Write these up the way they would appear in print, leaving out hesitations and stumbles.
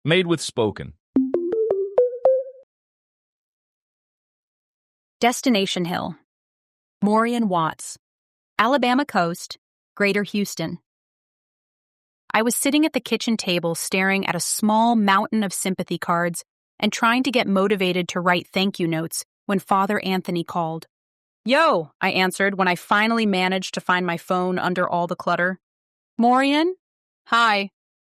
Made with Spoken. Destination Hill. Morian Watts. Alabama Coast, Greater Houston. I was sitting at the kitchen table staring at a small mountain of sympathy cards and trying to get motivated to write thank you notes when Father Anthony called. "Yo," I answered when I finally managed to find my phone under all the clutter. "Morian?" "Hi,"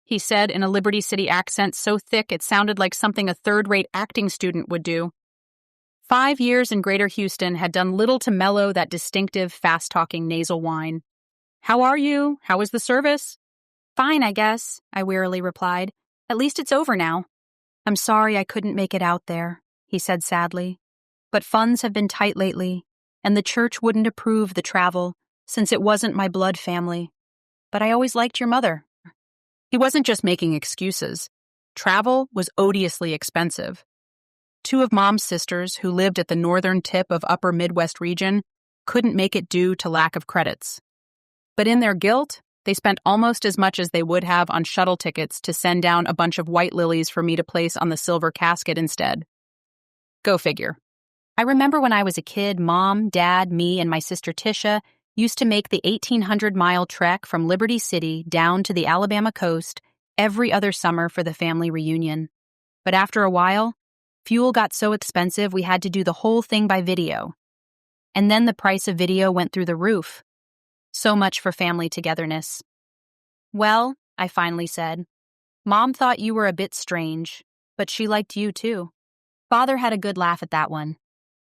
he said in a Liberty City accent so thick it sounded like something a third-rate acting student would do. 5 years in Greater Houston had done little to mellow that distinctive, fast-talking nasal whine. "How are you? How was the service?" "Fine, I guess," I wearily replied. "At least it's over now." "I'm sorry I couldn't make it out there," he said sadly. "But funds have been tight lately, and the church wouldn't approve the travel since it wasn't my blood family. But I always liked your mother." He wasn't just making excuses. Travel was odiously expensive. 2 of Mom's sisters, who lived at the northern tip of Upper Midwest region, couldn't make it due to lack of credits. But in their guilt, they spent almost as much as they would have on shuttle tickets to send down a bunch of white lilies for me to place on the silver casket instead. Go figure. I remember when I was a kid, Mom, Dad, me, and my sister Tisha used to make the 1,800-mile trek from Liberty City down to the Alabama coast every other summer for the family reunion. But after a while, fuel got so expensive we had to do the whole thing by video. And then the price of video went through the roof. So much for family togetherness. "Well," I finally said, "Mom thought you were a bit strange, but she liked you too." Father had a good laugh at that one.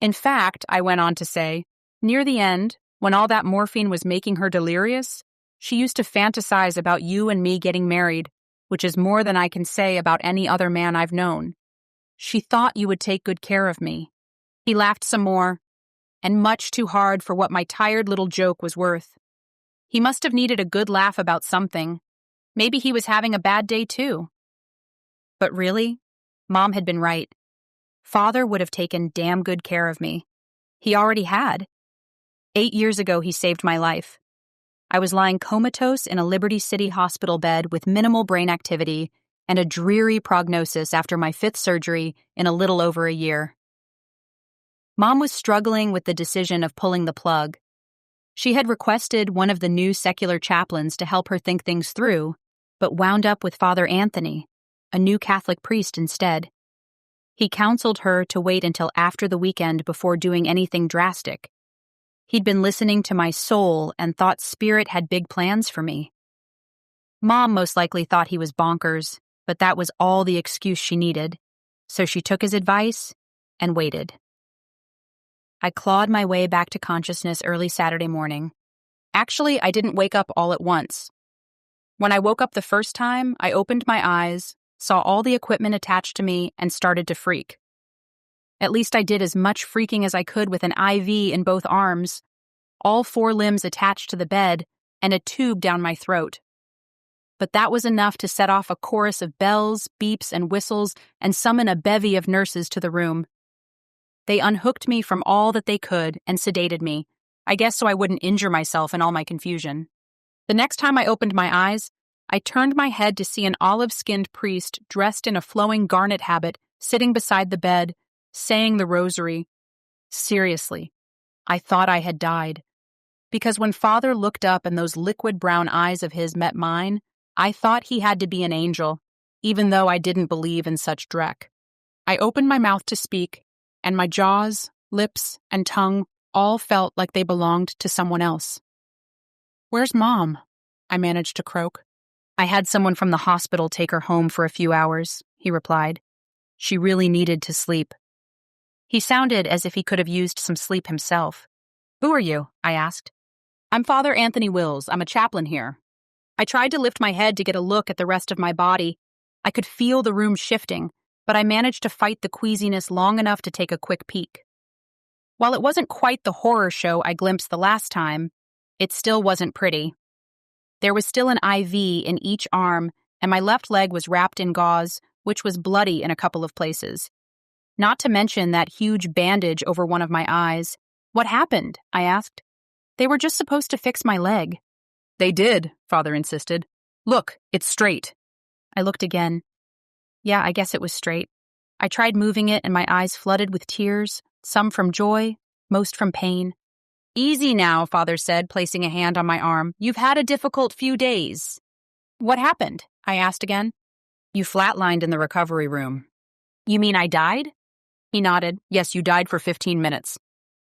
"In fact," I went on to say, "near the end, when all that morphine was making her delirious, she used to fantasize about you and me getting married, which is more than I can say about any other man I've known. She thought you would take good care of me." He laughed some more, and much too hard for what my tired little joke was worth. He must have needed a good laugh about something. Maybe he was having a bad day too. But really, Mom had been right. Father would have taken damn good care of me. He already had. 8 years ago, he saved my life. I was lying comatose in a Liberty City hospital bed with minimal brain activity and a dreary prognosis after my 5th surgery in a little over a year. Mom was struggling with the decision of pulling the plug. She had requested one of the new secular chaplains to help her think things through, but wound up with Father Anthony, a new Catholic priest instead. He counseled her to wait until after the weekend before doing anything drastic. He'd been listening to my soul and thought Spirit had big plans for me. Mom most likely thought he was bonkers, but that was all the excuse she needed, so she took his advice and waited. I clawed my way back to consciousness early Saturday morning. Actually, I didn't wake up all at once. When I woke up the first time, I opened my eyes, saw all the equipment attached to me, and started to freak. At least I did as much freaking as I could with an IV in both arms, all 4 limbs attached to the bed, and a tube down my throat. But that was enough to set off a chorus of bells, beeps, and whistles and summon a bevy of nurses to the room. They unhooked me from all that they could and sedated me, I guess so I wouldn't injure myself in all my confusion. The next time I opened my eyes, I turned my head to see an olive-skinned priest dressed in a flowing garnet habit sitting beside the bed, saying the rosary. Seriously, I thought I had died. Because when Father looked up and those liquid brown eyes of his met mine, I thought he had to be an angel, even though I didn't believe in such dreck. I opened my mouth to speak, and my jaws, lips, and tongue all felt like they belonged to someone else. "Where's Mom?" I managed to croak. "I had someone from the hospital take her home for a few hours," he replied. "She really needed to sleep." He sounded as if he could have used some sleep himself. "Who are you?" I asked. "I'm Father Anthony Wills. I'm a chaplain here." I tried to lift my head to get a look at the rest of my body. I could feel the room shifting, but I managed to fight the queasiness long enough to take a quick peek. While it wasn't quite the horror show I glimpsed the last time, it still wasn't pretty. There was still an IV in each arm, and my left leg was wrapped in gauze, which was bloody in a couple of places. Not to mention that huge bandage over one of my eyes. "What happened?" I asked. "They were just supposed to fix my leg." "They did," Father insisted. "Look, it's straight." I looked again. Yeah, I guess it was straight. I tried moving it and my eyes flooded with tears, some from joy, most from pain. Easy now, Father said, placing a hand on my arm. You've had a difficult few days. What happened? I asked again. You flatlined in the recovery room. You mean I died? He nodded. Yes, you died for 15 minutes.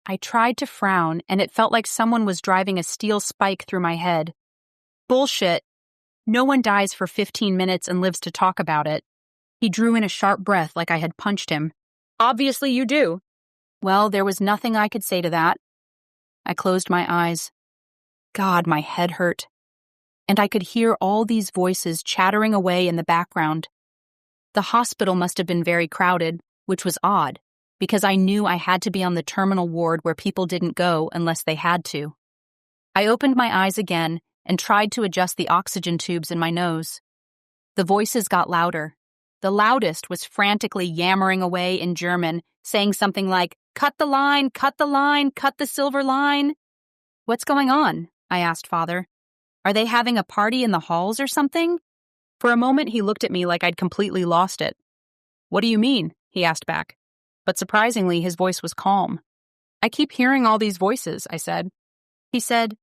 I tried to frown, and it felt like someone was driving a steel spike through my head. Bullshit. No one dies for 15 minutes and lives to talk about it. He drew in a sharp breath like I had punched him. Obviously you do. Well, there was nothing I could say to that. I closed my eyes. God, my head hurt. And I could hear all these voices chattering away in the background. The hospital must have been very crowded, which was odd, because I knew I had to be on the terminal ward where people didn't go unless they had to. I opened my eyes again and tried to adjust the oxygen tubes in my nose. The voices got louder. The loudest was frantically yammering away in German, saying something like, cut the line, cut the silver line. What's going on? I asked Father. Are they having a party in the halls or something? For a moment, he looked at me like I'd completely lost it. What do you mean? He asked back. But surprisingly, his voice was calm. I keep hearing all these voices, I said. He said,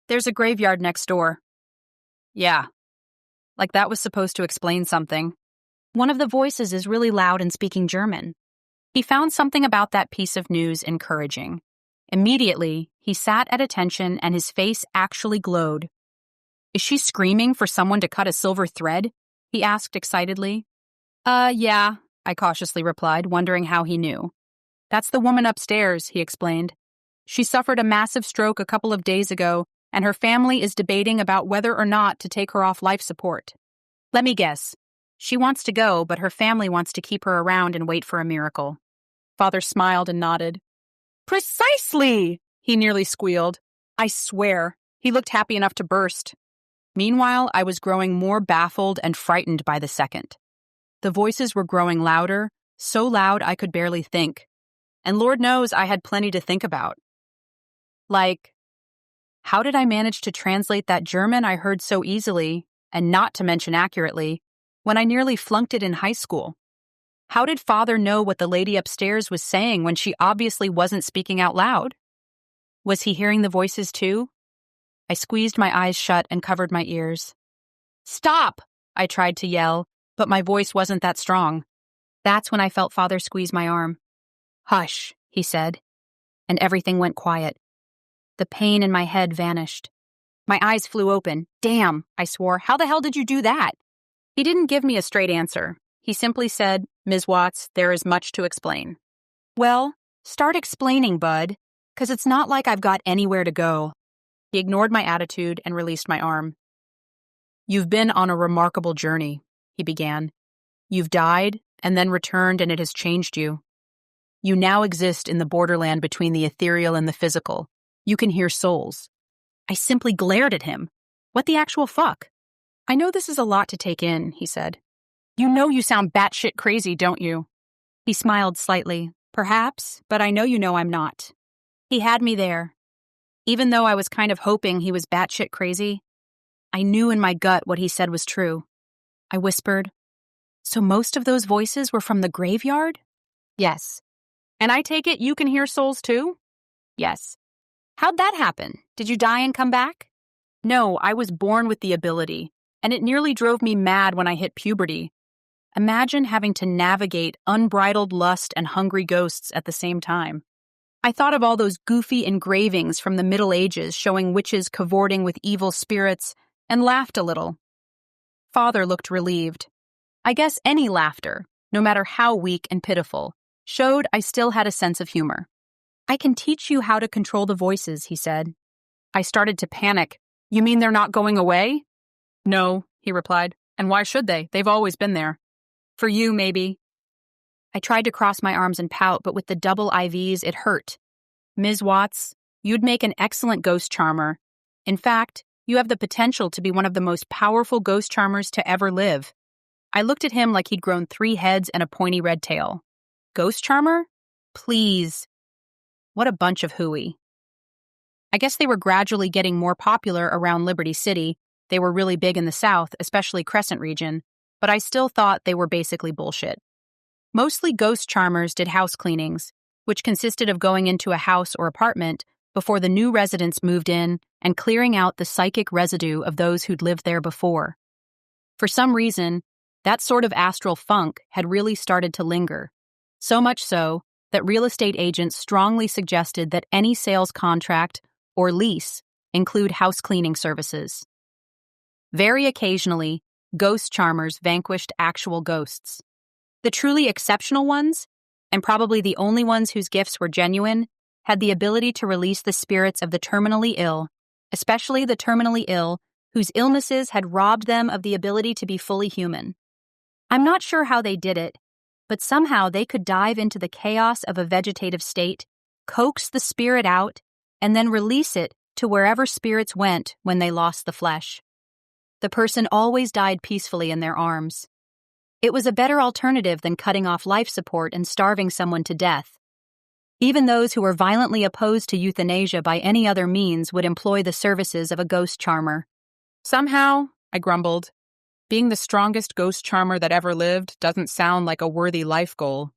there's a graveyard next door. Yeah. Like that was supposed to explain something. One of the voices is really loud and speaking German. He found something about that piece of news encouraging. Immediately, he sat at attention and his face actually glowed. Is she screaming for someone to cut a silver thread? He asked excitedly. Yeah, I cautiously replied, wondering how he knew. That's the woman upstairs, he explained. She suffered a massive stroke a couple of days ago, and her family is debating about whether or not to take her off life support. Let me guess. She wants to go, but her family wants to keep her around and wait for a miracle. Father smiled and nodded. Precisely! He nearly squealed. I swear, he looked happy enough to burst. Meanwhile, I was growing more baffled and frightened by the second. The voices were growing louder, so loud I could barely think. And Lord knows I had plenty to think about. Like, how did I manage to translate that German I heard so easily, and not to mention accurately, when I nearly flunked it in high school? How did Father know what the lady upstairs was saying when she obviously wasn't speaking out loud? Was he hearing the voices too? I squeezed my eyes shut and covered my ears. Stop! I tried to yell, but my voice wasn't that strong. That's when I felt Father squeeze my arm. Hush, he said, and everything went quiet. The pain in my head vanished. My eyes flew open. Damn, I swore. How the hell did you do that? He didn't give me a straight answer. He simply said, Ms. Watts, there is much to explain. Well, start explaining, bud, 'cause it's not like I've got anywhere to go. He ignored my attitude and released my arm. You've been on a remarkable journey, he began. You've died and then returned, and it has changed you. You now exist in the borderland between the ethereal and the physical. You can hear souls. I simply glared at him. What the actual fuck? I know this is a lot to take in, he said. You know you sound batshit crazy, don't you? He smiled slightly. Perhaps, but I know you know I'm not. He had me there. Even though I was kind of hoping he was batshit crazy, I knew in my gut what he said was true. I whispered, so most of those voices were from the graveyard? Yes. And I take it you can hear souls too? Yes. How'd that happen? Did you die and come back? No, I was born with the ability, and it nearly drove me mad when I hit puberty. Imagine having to navigate unbridled lust and hungry ghosts at the same time. I thought of all those goofy engravings from the Middle Ages showing witches cavorting with evil spirits and laughed a little. Father looked relieved. I guess any laughter, no matter how weak and pitiful, showed I still had a sense of humor. I can teach you how to control the voices, he said. I started to panic. You mean they're not going away? No, he replied. And why should they? They've always been there. For you, maybe. I tried to cross my arms and pout, but with the double IVs, it hurt. Ms. Watts, you'd make an excellent ghost charmer. In fact, you have the potential to be one of the most powerful ghost charmers to ever live. I looked at him like he'd grown 3 heads and a pointy red tail. Ghost charmer? Please. What a bunch of hooey. I guess they were gradually getting more popular around Liberty City. They were really big in the South, especially Crescent region. but I still thought they were basically bullshit. Mostly ghost charmers did house cleanings, which consisted of going into a house or apartment before the new residents moved in and clearing out the psychic residue of those who'd lived there before. For some reason, that sort of astral funk had really started to linger, so much so that real estate agents strongly suggested that any sales contract or lease include house cleaning services. Very occasionally, ghost charmers vanquished actual ghosts. The truly exceptional ones, and probably the only ones whose gifts were genuine, had the ability to release the spirits of the terminally ill, especially the terminally ill whose illnesses had robbed them of the ability to be fully human. I'm not sure how they did it, but somehow they could dive into the chaos of a vegetative state, coax the spirit out, and then release it to wherever spirits went when they lost the flesh. The person always died peacefully in their arms. It was a better alternative than cutting off life support and starving someone to death. Even those who were violently opposed to euthanasia by any other means would employ the services of a ghost charmer. Somehow, I grumbled, being the strongest ghost charmer that ever lived doesn't sound like a worthy life goal.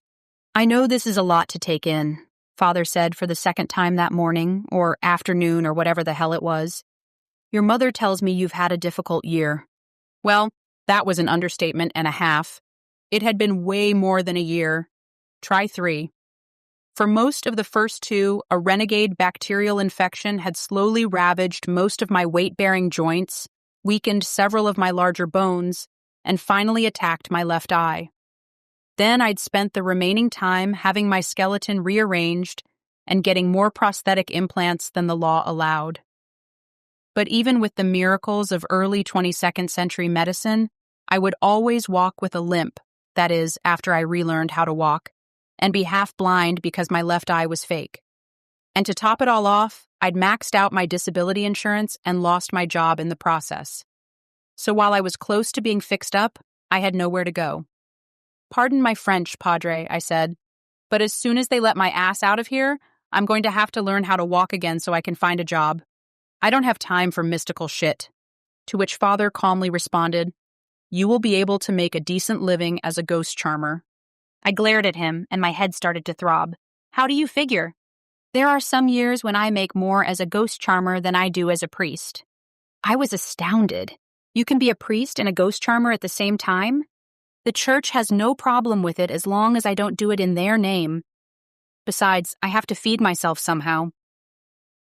I know this is a lot to take in, Father said for the second time that morning, or afternoon, or whatever the hell it was. Your mother tells me you've had a difficult year. Well, that was an understatement and a half. It had been way more than a year. Try 3. For most of the first 2, a renegade bacterial infection had slowly ravaged most of my weight-bearing joints, weakened several of my larger bones, and finally attacked my left eye. Then I'd spent the remaining time having my skeleton rearranged and getting more prosthetic implants than the law allowed. But even with the miracles of early 22nd century medicine, I would always walk with a limp, that is, after I relearned how to walk, and be half blind because my left eye was fake. And to top it all off, I'd maxed out my disability insurance and lost my job in the process. So while I was close to being fixed up, I had nowhere to go. Pardon my French, Padre, I said, but as soon as they let my ass out of here, I'm going to have to learn how to walk again so I can find a job. I don't have time for mystical shit. To which Father calmly responded, You will be able to make a decent living as a ghost charmer. I glared at him, and my head started to throb. How do you figure? There are some years when I make more as a ghost charmer than I do as a priest. I was astounded. You can be a priest and a ghost charmer at the same time? The church has no problem with it as long as I don't do it in their name. Besides, I have to feed myself somehow.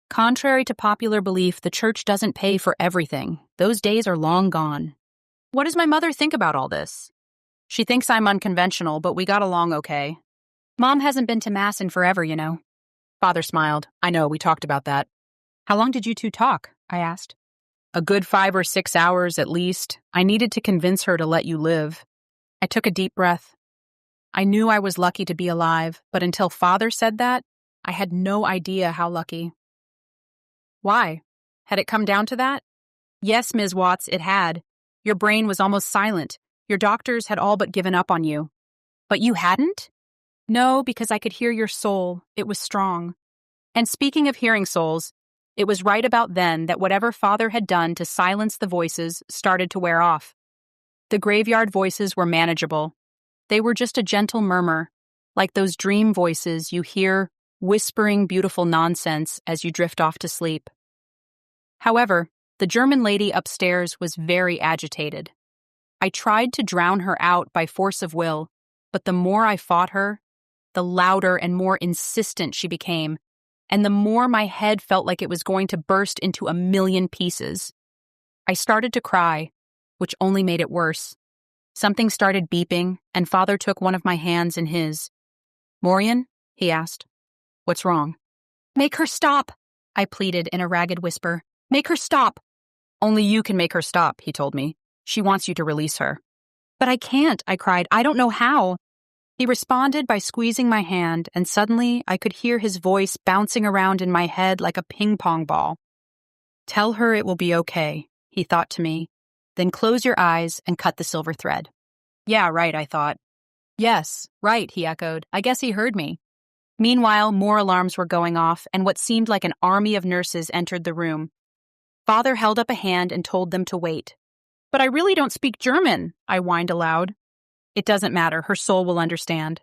Contrary to popular belief, the church doesn't pay for everything. Those days are long gone. What does my mother think about all this? She thinks I'm unconventional, but we got along okay. Mom hasn't been to Mass in forever, you know. Father smiled. I know, we talked about that. How long did you two talk? I asked. A good 5 or 6 hours at least. I needed to convince her to let you live. I took a deep breath. I knew I was lucky to be alive, but until Father said that, I had no idea how lucky. Why? Had it come down to that? Yes, Ms. Watts, it had. Your brain was almost silent. Your doctors had all but given up on you. But you hadn't? No, because I could hear your soul. It was strong. And speaking of hearing souls, it was right about then that whatever Father had done to silence the voices started to wear off. The graveyard voices were manageable. They were just a gentle murmur, like those dream voices you hear whispering beautiful nonsense as you drift off to sleep. However, the German lady upstairs was very agitated. I tried to drown her out by force of will, but the more I fought her, the louder and more insistent she became, and the more my head felt like it was going to burst into a million pieces. I started to cry, which only made it worse. Something started beeping, and Father took one of my hands in his. Morian? He asked. What's wrong? Make her stop, I pleaded in a ragged whisper. Make her stop. Only you can make her stop, he told me. She wants you to release her. But I can't, I cried. I don't know how. He responded by squeezing my hand, and suddenly I could hear his voice bouncing around in my head like a ping-pong ball. Tell her it will be okay, he thought to me. Then close your eyes and cut the silver thread. Yeah, right, I thought. Yes, right, he echoed. I guess he heard me. Meanwhile, more alarms were going off, and what seemed like an army of nurses entered the room. Father held up a hand and told them to wait. "But I really don't speak German," I whined aloud. "It doesn't matter. Her soul will understand."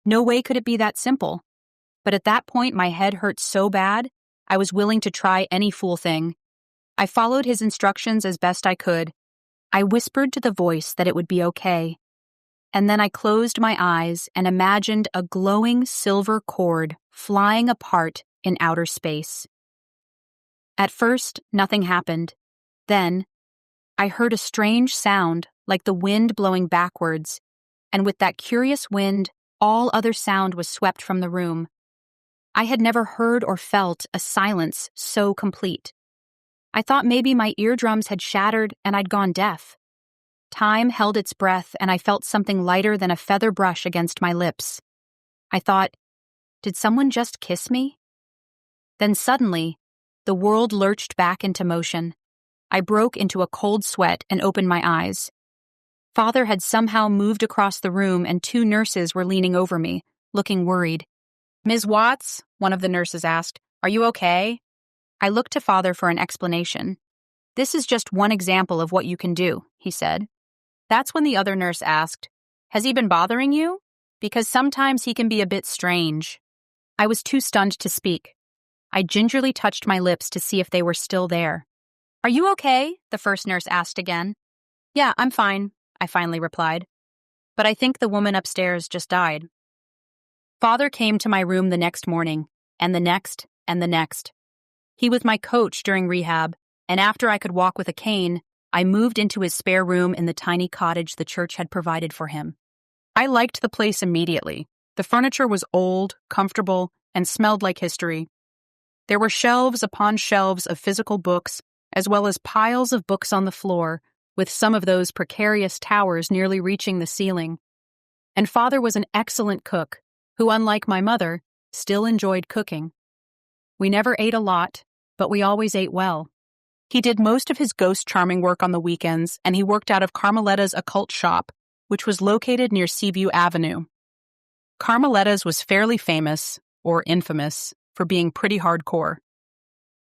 No way could it be that simple. But at that point, my head hurt so bad, I was willing to try any fool thing. I followed his instructions as best I could. I whispered to the voice that it would be okay. And then I closed my eyes and imagined a glowing silver cord flying apart in outer space. At first, nothing happened. Then, I heard a strange sound like the wind blowing backwards, and with that curious wind, all other sound was swept from the room. I had never heard or felt a silence so complete. I thought maybe my eardrums had shattered and I'd gone deaf. Time held its breath and I felt something lighter than a feather brush against my lips. I thought, did someone just kiss me? Then suddenly, the world lurched back into motion. I broke into a cold sweat and opened my eyes. Father had somehow moved across the room and 2 nurses were leaning over me, looking worried. "Ms. Watts," one of the nurses asked, "are you okay?" I looked to Father for an explanation. "This is just one example of what you can do," he said. That's when the other nurse asked, "Has he been bothering you? Because sometimes he can be a bit strange." I was too stunned to speak. I gingerly touched my lips to see if they were still there. "Are you okay?" the first nurse asked again. "Yeah, I'm fine," I finally replied. "But I think the woman upstairs just died." Father came to my room the next morning, and the next, and the next. He was my coach during rehab, and after I could walk with a cane, I moved into his spare room in the tiny cottage the church had provided for him. I liked the place immediately. The furniture was old, comfortable, and smelled like history. There were shelves upon shelves of physical books, as well as piles of books on the floor, with some of those precarious towers nearly reaching the ceiling. And Father was an excellent cook, who, unlike my mother, still enjoyed cooking. We never ate a lot, but we always ate well. He did most of his ghost charming work on the weekends, and he worked out of Carmeletta's occult shop, which was located near Seaview Avenue. Carmeletta's was fairly famous, or infamous, for being pretty hardcore.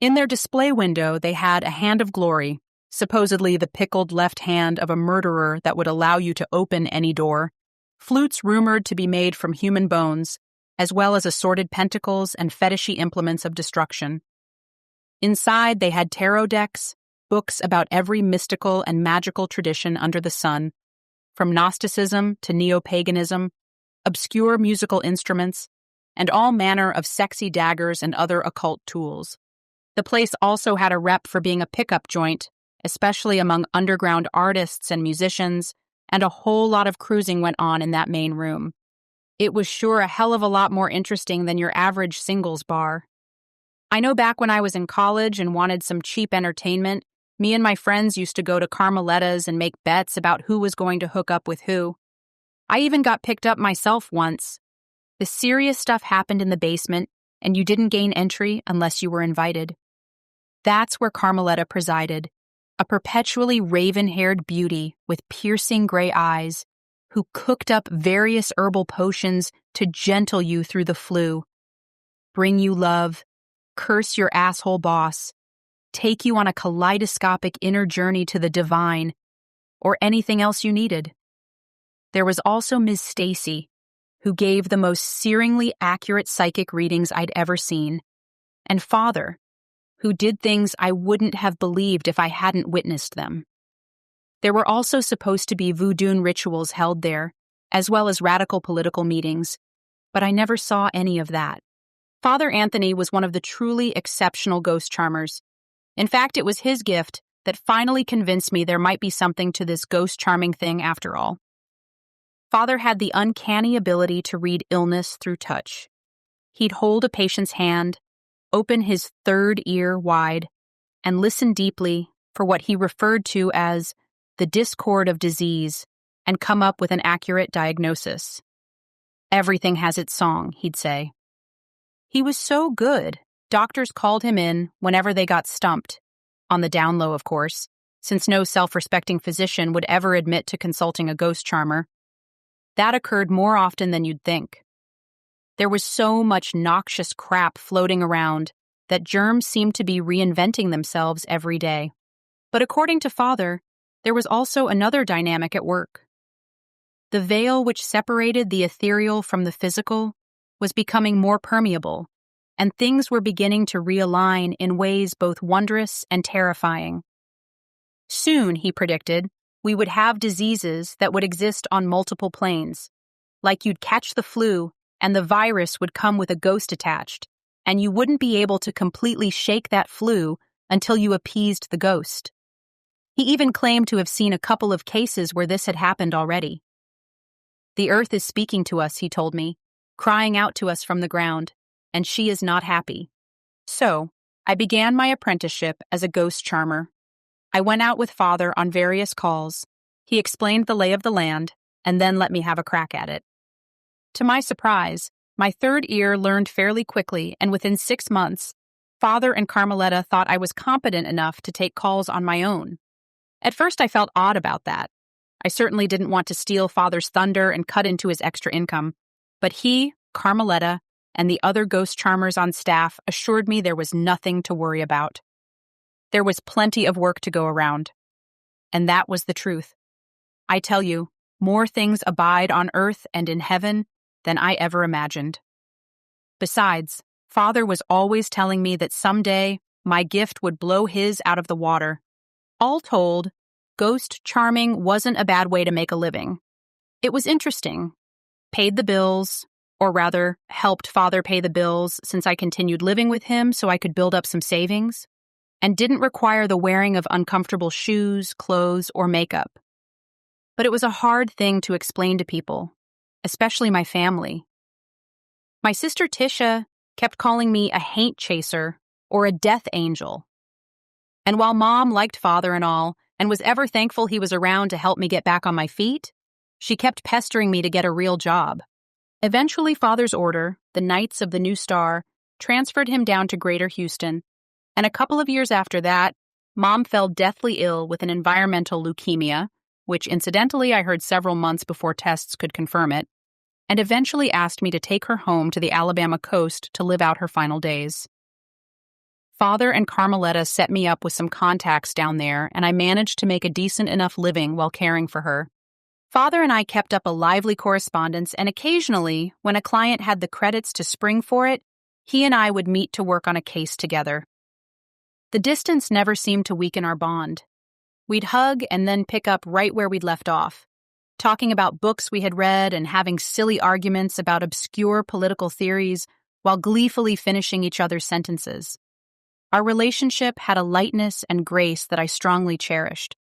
In their display window, they had a hand of glory, supposedly the pickled left hand of a murderer that would allow you to open any door, flutes rumored to be made from human bones, as well as assorted pentacles and fetishy implements of destruction. Inside, they had tarot decks, books about every mystical and magical tradition under the sun, from Gnosticism to neo-paganism, obscure musical instruments, and all manner of sexy daggers and other occult tools. The place also had a rep for being a pickup joint, especially among underground artists and musicians, and a whole lot of cruising went on in that main room. It was sure a hell of a lot more interesting than your average singles bar. I know back when I was in college and wanted some cheap entertainment, me and my friends used to go to Carmeletta's and make bets about who was going to hook up with who. I even got picked up myself once. The serious stuff happened in the basement, and you didn't gain entry unless you were invited. That's where Carmeletta presided, a perpetually raven-haired beauty with piercing gray eyes, who cooked up various herbal potions to gentle you through the flu, bring you love, curse your asshole boss, take you on a kaleidoscopic inner journey to the divine, or anything else you needed. There was also Ms. Stacy, who gave the most searingly accurate psychic readings I'd ever seen, and Father, who did things I wouldn't have believed if I hadn't witnessed them. There were also supposed to be voodoo rituals held there, as well as radical political meetings, but I never saw any of that. Father Anthony was one of the truly exceptional ghost charmers. In fact, it was his gift that finally convinced me there might be something to this ghost charming thing after all. Father had the uncanny ability to read illness through touch. He'd hold a patient's hand, open his third ear wide, and listen deeply for what he referred to as the discord of disease, and come up with an accurate diagnosis. Everything has its song, he'd say. He was so good, doctors called him in whenever they got stumped, on the down low, of course, since no self-respecting physician would ever admit to consulting a ghost charmer. That occurred more often than you'd think. There was so much noxious crap floating around that germs seemed to be reinventing themselves every day. But according to Father, there was also another dynamic at work. The veil which separated the ethereal from the physical was becoming more permeable, and things were beginning to realign in ways both wondrous and terrifying. Soon, he predicted, we would have diseases that would exist on multiple planes. Like you'd catch the flu, and the virus would come with a ghost attached, and you wouldn't be able to completely shake that flu until you appeased the ghost. He even claimed to have seen a couple of cases where this had happened already. The earth is speaking to us, he told me, crying out to us from the ground, and she is not happy. So, I began my apprenticeship as a ghost charmer. I went out with Father on various calls. He explained the lay of the land, and then let me have a crack at it. To my surprise, my third ear learned fairly quickly, and within 6 months, Father and Carmeletta thought I was competent enough to take calls on my own. At first, I felt odd about that. I certainly didn't want to steal Father's thunder and cut into his extra income, but he, Carmeletta, and the other ghost charmers on staff assured me there was nothing to worry about. There was plenty of work to go around. And that was the truth. I tell you, more things abide on earth and in heaven than I ever imagined. Besides, Father was always telling me that someday my gift would blow his out of the water. All told, ghost charming wasn't a bad way to make a living. It was interesting. Paid the bills, or rather, helped Father pay the bills since I continued living with him so I could build up some savings, and didn't require the wearing of uncomfortable shoes, clothes, or makeup. But it was a hard thing to explain to people, especially my family. My sister Tisha kept calling me a haint chaser or a death angel. And while Mom liked Father and all, and was ever thankful he was around to help me get back on my feet, she kept pestering me to get a real job. Eventually, Father's order, the Knights of the New Star, transferred him down to Greater Houston, and a couple of years after that, Mom fell deathly ill with an environmental leukemia, which incidentally I heard several months before tests could confirm it, and eventually asked me to take her home to the Alabama coast to live out her final days. Father and Carmeletta set me up with some contacts down there, and I managed to make a decent enough living while caring for her. Father and I kept up a lively correspondence, and occasionally, when a client had the credits to spring for it, he and I would meet to work on a case together. The distance never seemed to weaken our bond. We'd hug and then pick up right where we'd left off, talking about books we had read and having silly arguments about obscure political theories while gleefully finishing each other's sentences. Our relationship had a lightness and grace that I strongly cherished.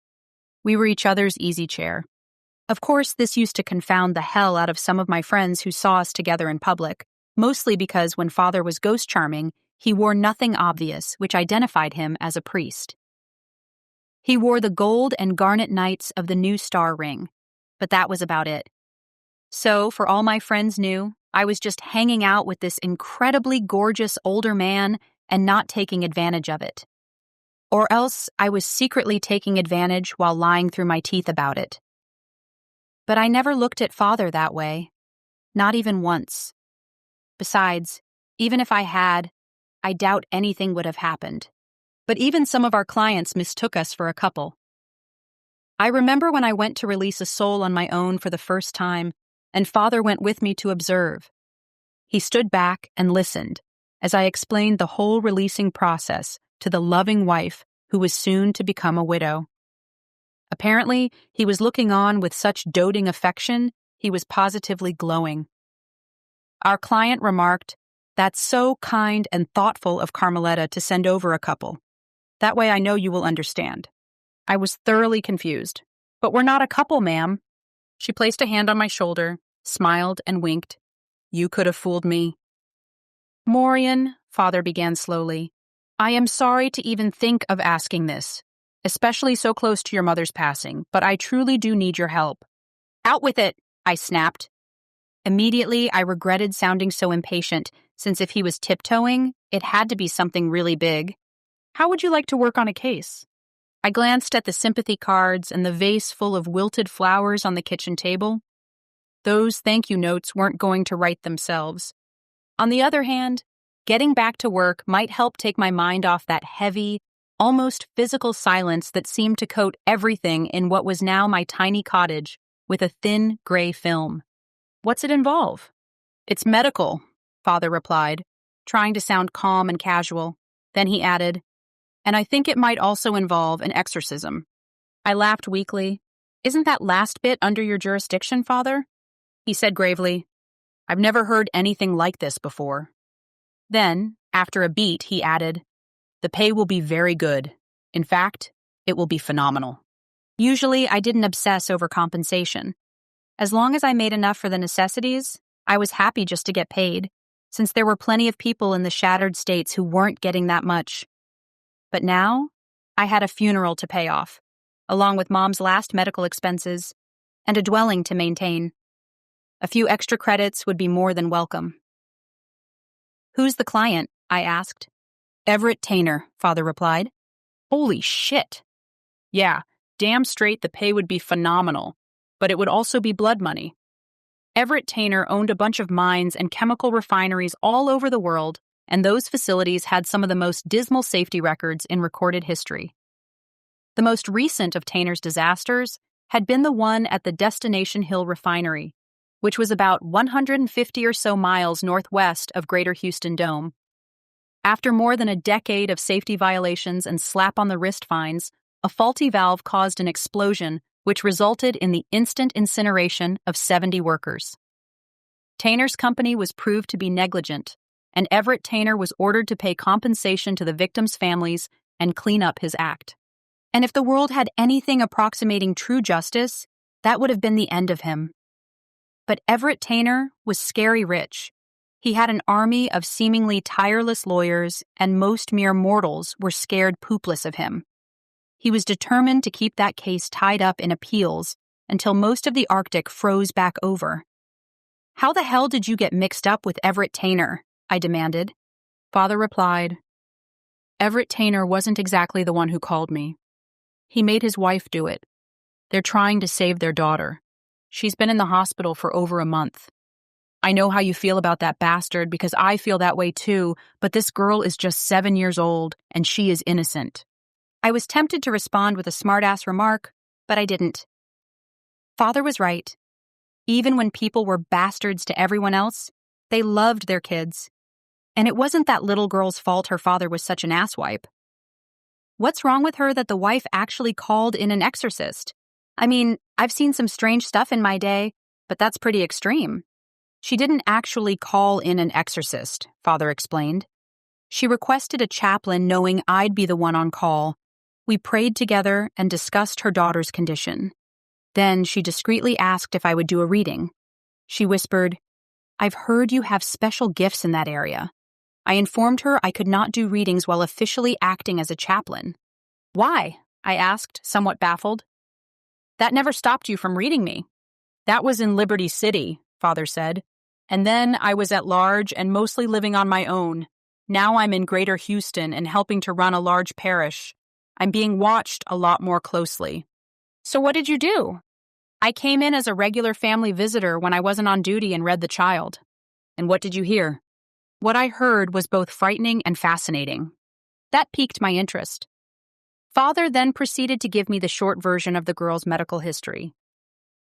We were each other's easy chair. Of course, this used to confound the hell out of some of my friends who saw us together in public, mostly because when Father was ghost charming, he wore nothing obvious, which identified him as a priest. He wore the gold and garnet knights of the New Star ring, but that was about it. So, for all my friends knew, I was just hanging out with this incredibly gorgeous older man and not taking advantage of it. Or else I was secretly taking advantage while lying through my teeth about it. But I never looked at Father that way, not even once. Besides, even if I had, I doubt anything would have happened. But even some of our clients mistook us for a couple. I remember when I went to release a soul on my own for the first time, and Father went with me to observe. He stood back and listened as I explained the whole releasing process to the loving wife who was soon to become a widow. Apparently, he was looking on with such doting affection, he was positively glowing. Our client remarked, "That's so kind and thoughtful of Carmeletta to send over a couple. That way I know you will understand." I was thoroughly confused. "But we're not a couple, ma'am." She placed a hand on my shoulder, smiled, and winked. "You could have fooled me." "Morian," Father began slowly, "I am sorry to even think of asking this, especially so close to your mother's passing, but I truly do need your help." "Out with it," I snapped. Immediately, I regretted sounding so impatient, since if he was tiptoeing, it had to be something really big. "How would you like to work on a case?" I glanced at the sympathy cards and the vase full of wilted flowers on the kitchen table. Those thank you notes weren't going to write themselves. On the other hand, getting back to work might help take my mind off that heavy, almost physical silence that seemed to coat everything in what was now my tiny cottage with a thin gray film. "What's it involve?" "It's medical," Father replied, trying to sound calm and casual. Then he added, "And I think it might also involve an exorcism." I laughed weakly. "Isn't that last bit under your jurisdiction, Father?" He said gravely, "I've never heard anything like this before." Then, after a beat, he added, "The pay will be very good. In fact, it will be phenomenal." Usually, I didn't obsess over compensation. As long as I made enough for the necessities, I was happy just to get paid, since there were plenty of people in the shattered states who weren't getting that much. But now, I had a funeral to pay off, along with Mom's last medical expenses, and a dwelling to maintain. A few extra credits would be more than welcome. "Who's the client?" I asked. "Everett Taynor," Father replied. "Holy shit!" "Yeah, damn straight the pay would be phenomenal, but it would also be blood money." Everett Taynor owned a bunch of mines and chemical refineries all over the world, and those facilities had some of the most dismal safety records in recorded history. The most recent of Taynor's disasters had been the one at the Destination Hill refinery, which was about 150 or so miles northwest of Greater Houston Dome. After more than a decade of safety violations and slap-on-the-wrist fines, a faulty valve caused an explosion which resulted in the instant incineration of 70 workers. Taynor's company was proved to be negligent, and Everett Taynor was ordered to pay compensation to the victims' families and clean up his act. And if the world had anything approximating true justice, that would have been the end of him. But Everett Taynor was scary rich. He had an army of seemingly tireless lawyers, and most mere mortals were scared poopless of him. He was determined to keep that case tied up in appeals until most of the Arctic froze back over. "How the hell did you get mixed up with Everett Taynor?" I demanded. Father replied, "Everett Taynor wasn't exactly the one who called me. He made his wife do it. They're trying to save their daughter. She's been in the hospital for over a month. I know how you feel about that bastard because I feel that way too, but this girl is just 7 years old and she is innocent." I was tempted to respond with a smart-ass remark, but I didn't. Father was right. Even when people were bastards to everyone else, they loved their kids. And it wasn't that little girl's fault her father was such an asswipe. What's wrong with her that the wife actually called in an exorcist? I mean, I've seen some strange stuff in my day, but that's pretty extreme. She didn't actually call in an exorcist, Father explained. She requested a chaplain knowing I'd be the one on call. We prayed together and discussed her daughter's condition. Then she discreetly asked if I would do a reading. She whispered, "I've heard you have special gifts in that area." I informed her I could not do readings while officially acting as a chaplain. "Why?" I asked, somewhat baffled. "That never stopped you from reading me." "That was in Liberty City," Father said. "And then I was at large and mostly living on my own. Now I'm in Greater Houston and helping to run a large parish. I'm being watched a lot more closely." "So what did you do?" "I came in as a regular family visitor when I wasn't on duty and read the child." "And what did you hear?" What I heard was both frightening and fascinating. That piqued my interest. Father then proceeded to give me the short version of the girl's medical history.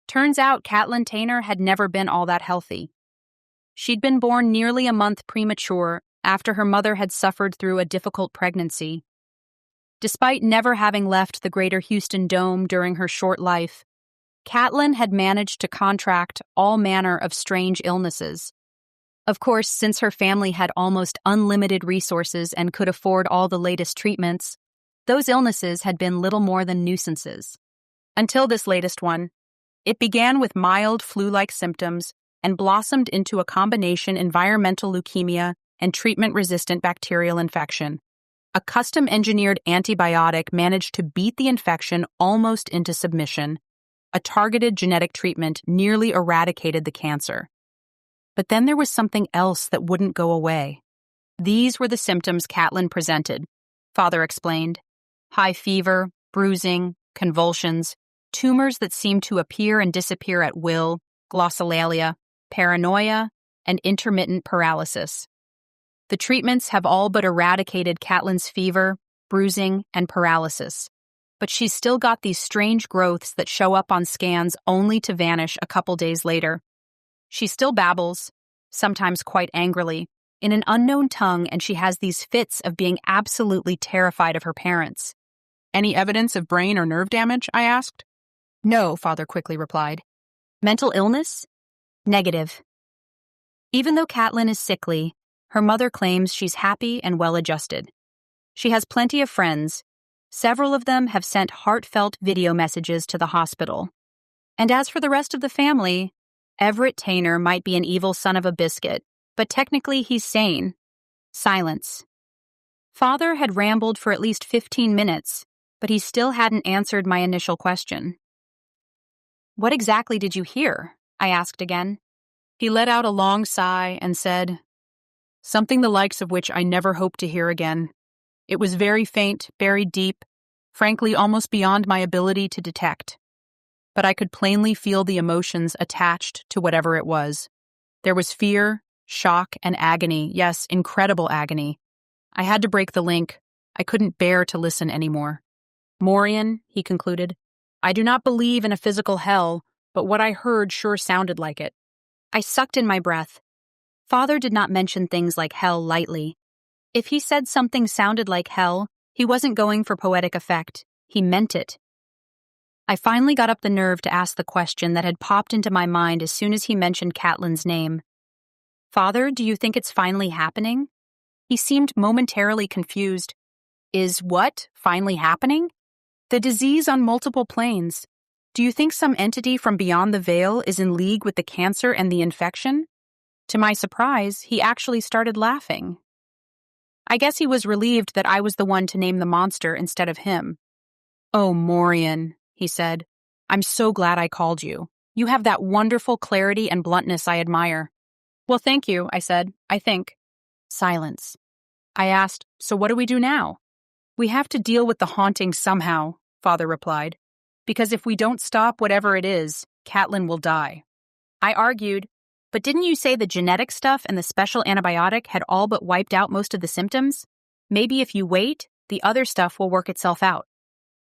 Turns out Catlin Taynor had never been all that healthy. She'd been born nearly a month premature after her mother had suffered through a difficult pregnancy. Despite never having left the Greater Houston Dome during her short life, Catlin had managed to contract all manner of strange illnesses. Of course, since her family had almost unlimited resources and could afford all the latest treatments, those illnesses had been little more than nuisances. Until this latest one. It began with mild flu-like symptoms and blossomed into a combination environmental leukemia and treatment-resistant bacterial infection. A custom-engineered antibiotic managed to beat the infection almost into submission. A targeted genetic treatment nearly eradicated the cancer. But then there was something else that wouldn't go away. These were the symptoms Catlin presented, Father explained. High fever, bruising, convulsions, tumors that seemed to appear and disappear at will, glossolalia, paranoia, and intermittent paralysis. The treatments have all but eradicated Catlin's fever, bruising, and paralysis. But she's still got these strange growths that show up on scans only to vanish a couple days later. She still babbles, sometimes quite angrily, in an unknown tongue, and she has these fits of being absolutely terrified of her parents. Any evidence of brain or nerve damage? I asked. No, Father quickly replied. Mental illness? Negative. Even though Catlin is sickly, her mother claims she's happy and well-adjusted. She has plenty of friends. Several of them have sent heartfelt video messages to the hospital. And as for the rest of the family, Everett Taynor might be an evil son of a biscuit, but technically he's sane. Silence. Father had rambled for at least 15 minutes, but he still hadn't answered my initial question. What exactly did you hear? I asked again. He let out a long sigh and said, something the likes of which I never hope to hear again. It was very faint, buried deep, frankly almost beyond my ability to detect. But I could plainly feel the emotions attached to whatever it was. There was fear, shock, and agony, yes, incredible agony. I had to break the link. I couldn't bear to listen anymore. Morian, he concluded, I do not believe in a physical hell, but what I heard sure sounded like it. I sucked in my breath. Father did not mention things like hell lightly. If he said something sounded like hell, he wasn't going for poetic effect. He meant it. I finally got up the nerve to ask the question that had popped into my mind as soon as he mentioned Catlin's name. Father, do you think it's finally happening? He seemed momentarily confused. Is what finally happening? The disease on multiple planes. Do you think some entity from beyond the veil is in league with the cancer and the infection? To my surprise, he actually started laughing. I guess he was relieved that I was the one to name the monster instead of him. Oh, Morian, he said, I'm so glad I called you. You have that wonderful clarity and bluntness I admire. Well, thank you, I said, I think. Silence. I asked, so what do we do now? We have to deal with the haunting somehow, Father replied, because if we don't stop whatever it is, Catlin will die. I argued, but didn't you say the genetic stuff and the special antibiotic had all but wiped out most of the symptoms? Maybe if you wait, the other stuff will work itself out.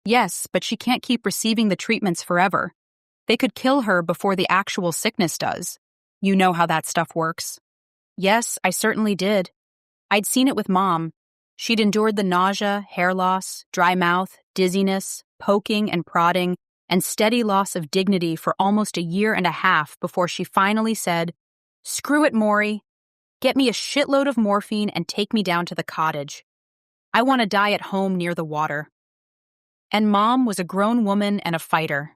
Yes, but she can't keep receiving the treatments forever. They could kill her before the actual sickness does. You know how that stuff works. Yes, I certainly did. I'd seen it with Mom. She'd endured the nausea, hair loss, dry mouth, dizziness, poking and prodding, and steady loss of dignity for almost 1.5 years before she finally said, Screw it, Maury. Get me a shitload of morphine and take me down to the cottage. I want to die at home near the water. And Mom was a grown woman and a fighter.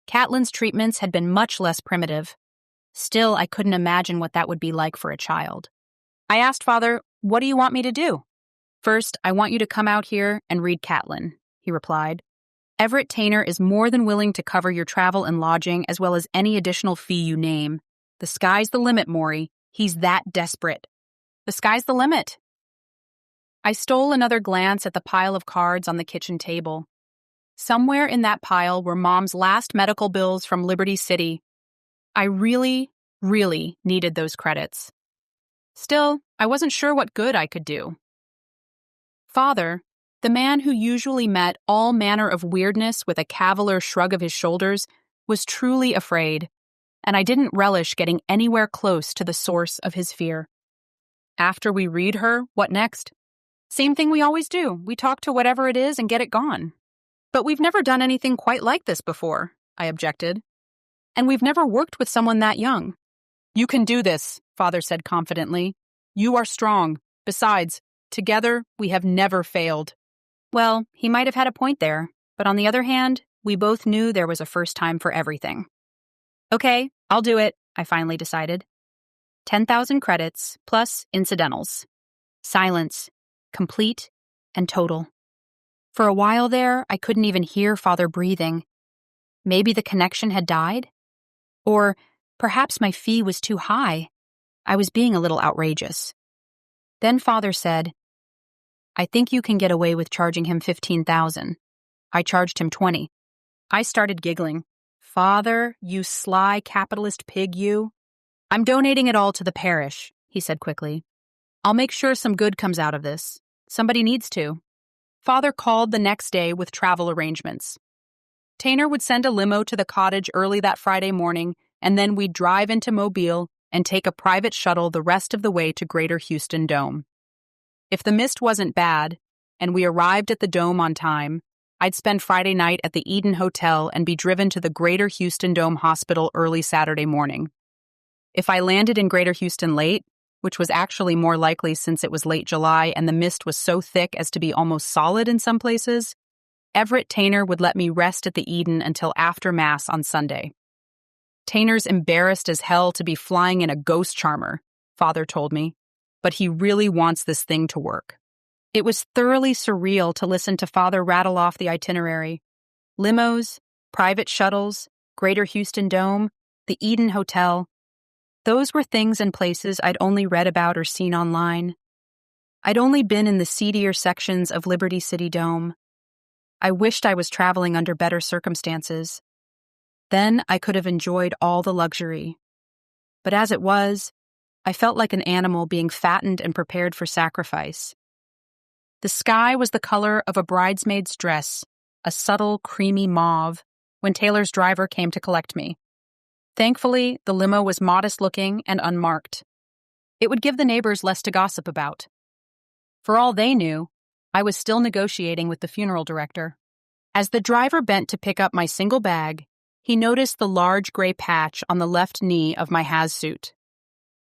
Catlin's treatments had been much less primitive. Still, I couldn't imagine what that would be like for a child. I asked Father, what do you want me to do? First, I want you to come out here and read Catlin, he replied. Everett Taynor is more than willing to cover your travel and lodging as well as any additional fee you name. The sky's the limit, Maury. He's that desperate. The sky's the limit. I stole another glance at the pile of cards on the kitchen table. Somewhere in that pile were Mom's last medical bills from Liberty City. I really, really needed those credits. Still, I wasn't sure what good I could do. Father, the man who usually met all manner of weirdness with a cavalier shrug of his shoulders, was truly afraid, and I didn't relish getting anywhere close to the source of his fear. After we read her, what next? Same thing we always do. We talk to whatever it is and get it gone. But we've never done anything quite like this before, I objected. And we've never worked with someone that young. You can do this, Father said confidently. You are strong. Besides, together, we have never failed. Well, he might have had a point there, but on the other hand, we both knew there was a first time for everything. Okay, I'll do it, I finally decided. 10,000 credits, plus incidentals. Silence, complete and total. For a while there, I couldn't even hear Father breathing. Maybe the connection had died? Or perhaps my fee was too high. I was being a little outrageous. Then Father said, I think you can get away with charging him 15,000. I charged him 20. I started giggling. Father, you sly capitalist pig, you. I'm donating it all to the parish, he said quickly. I'll make sure some good comes out of this. Somebody needs to. Father called the next day with travel arrangements. Taynor would send a limo to the cottage early that Friday morning, and then we'd drive into Mobile and take a private shuttle the rest of the way to Greater Houston Dome. If the mist wasn't bad, and we arrived at the Dome on time, I'd spend Friday night at the Eden Hotel and be driven to the Greater Houston Dome Hospital early Saturday morning. If I landed in Greater Houston late, which was actually more likely since it was late July and the mist was so thick as to be almost solid in some places, Everett Taynor would let me rest at the Eden until after Mass on Sunday. Taynor's embarrassed as hell to be flying in a ghost charmer, Father told me, but he really wants this thing to work. It was thoroughly surreal to listen to Father rattle off the itinerary. Limos, private shuttles, Greater Houston Dome, the Eden Hotel. Those were things and places I'd only read about or seen online. I'd only been in the seedier sections of Liberty City Dome. I wished I was traveling under better circumstances. Then I could have enjoyed all the luxury. But as it was, I felt like an animal being fattened and prepared for sacrifice. The sky was the color of a bridesmaid's dress, a subtle, creamy mauve, when Taylor's driver came to collect me. Thankfully, the limo was modest-looking and unmarked. It would give the neighbors less to gossip about. For all they knew, I was still negotiating with the funeral director. As the driver bent to pick up my single bag, he noticed the large gray patch on the left knee of my Haz suit.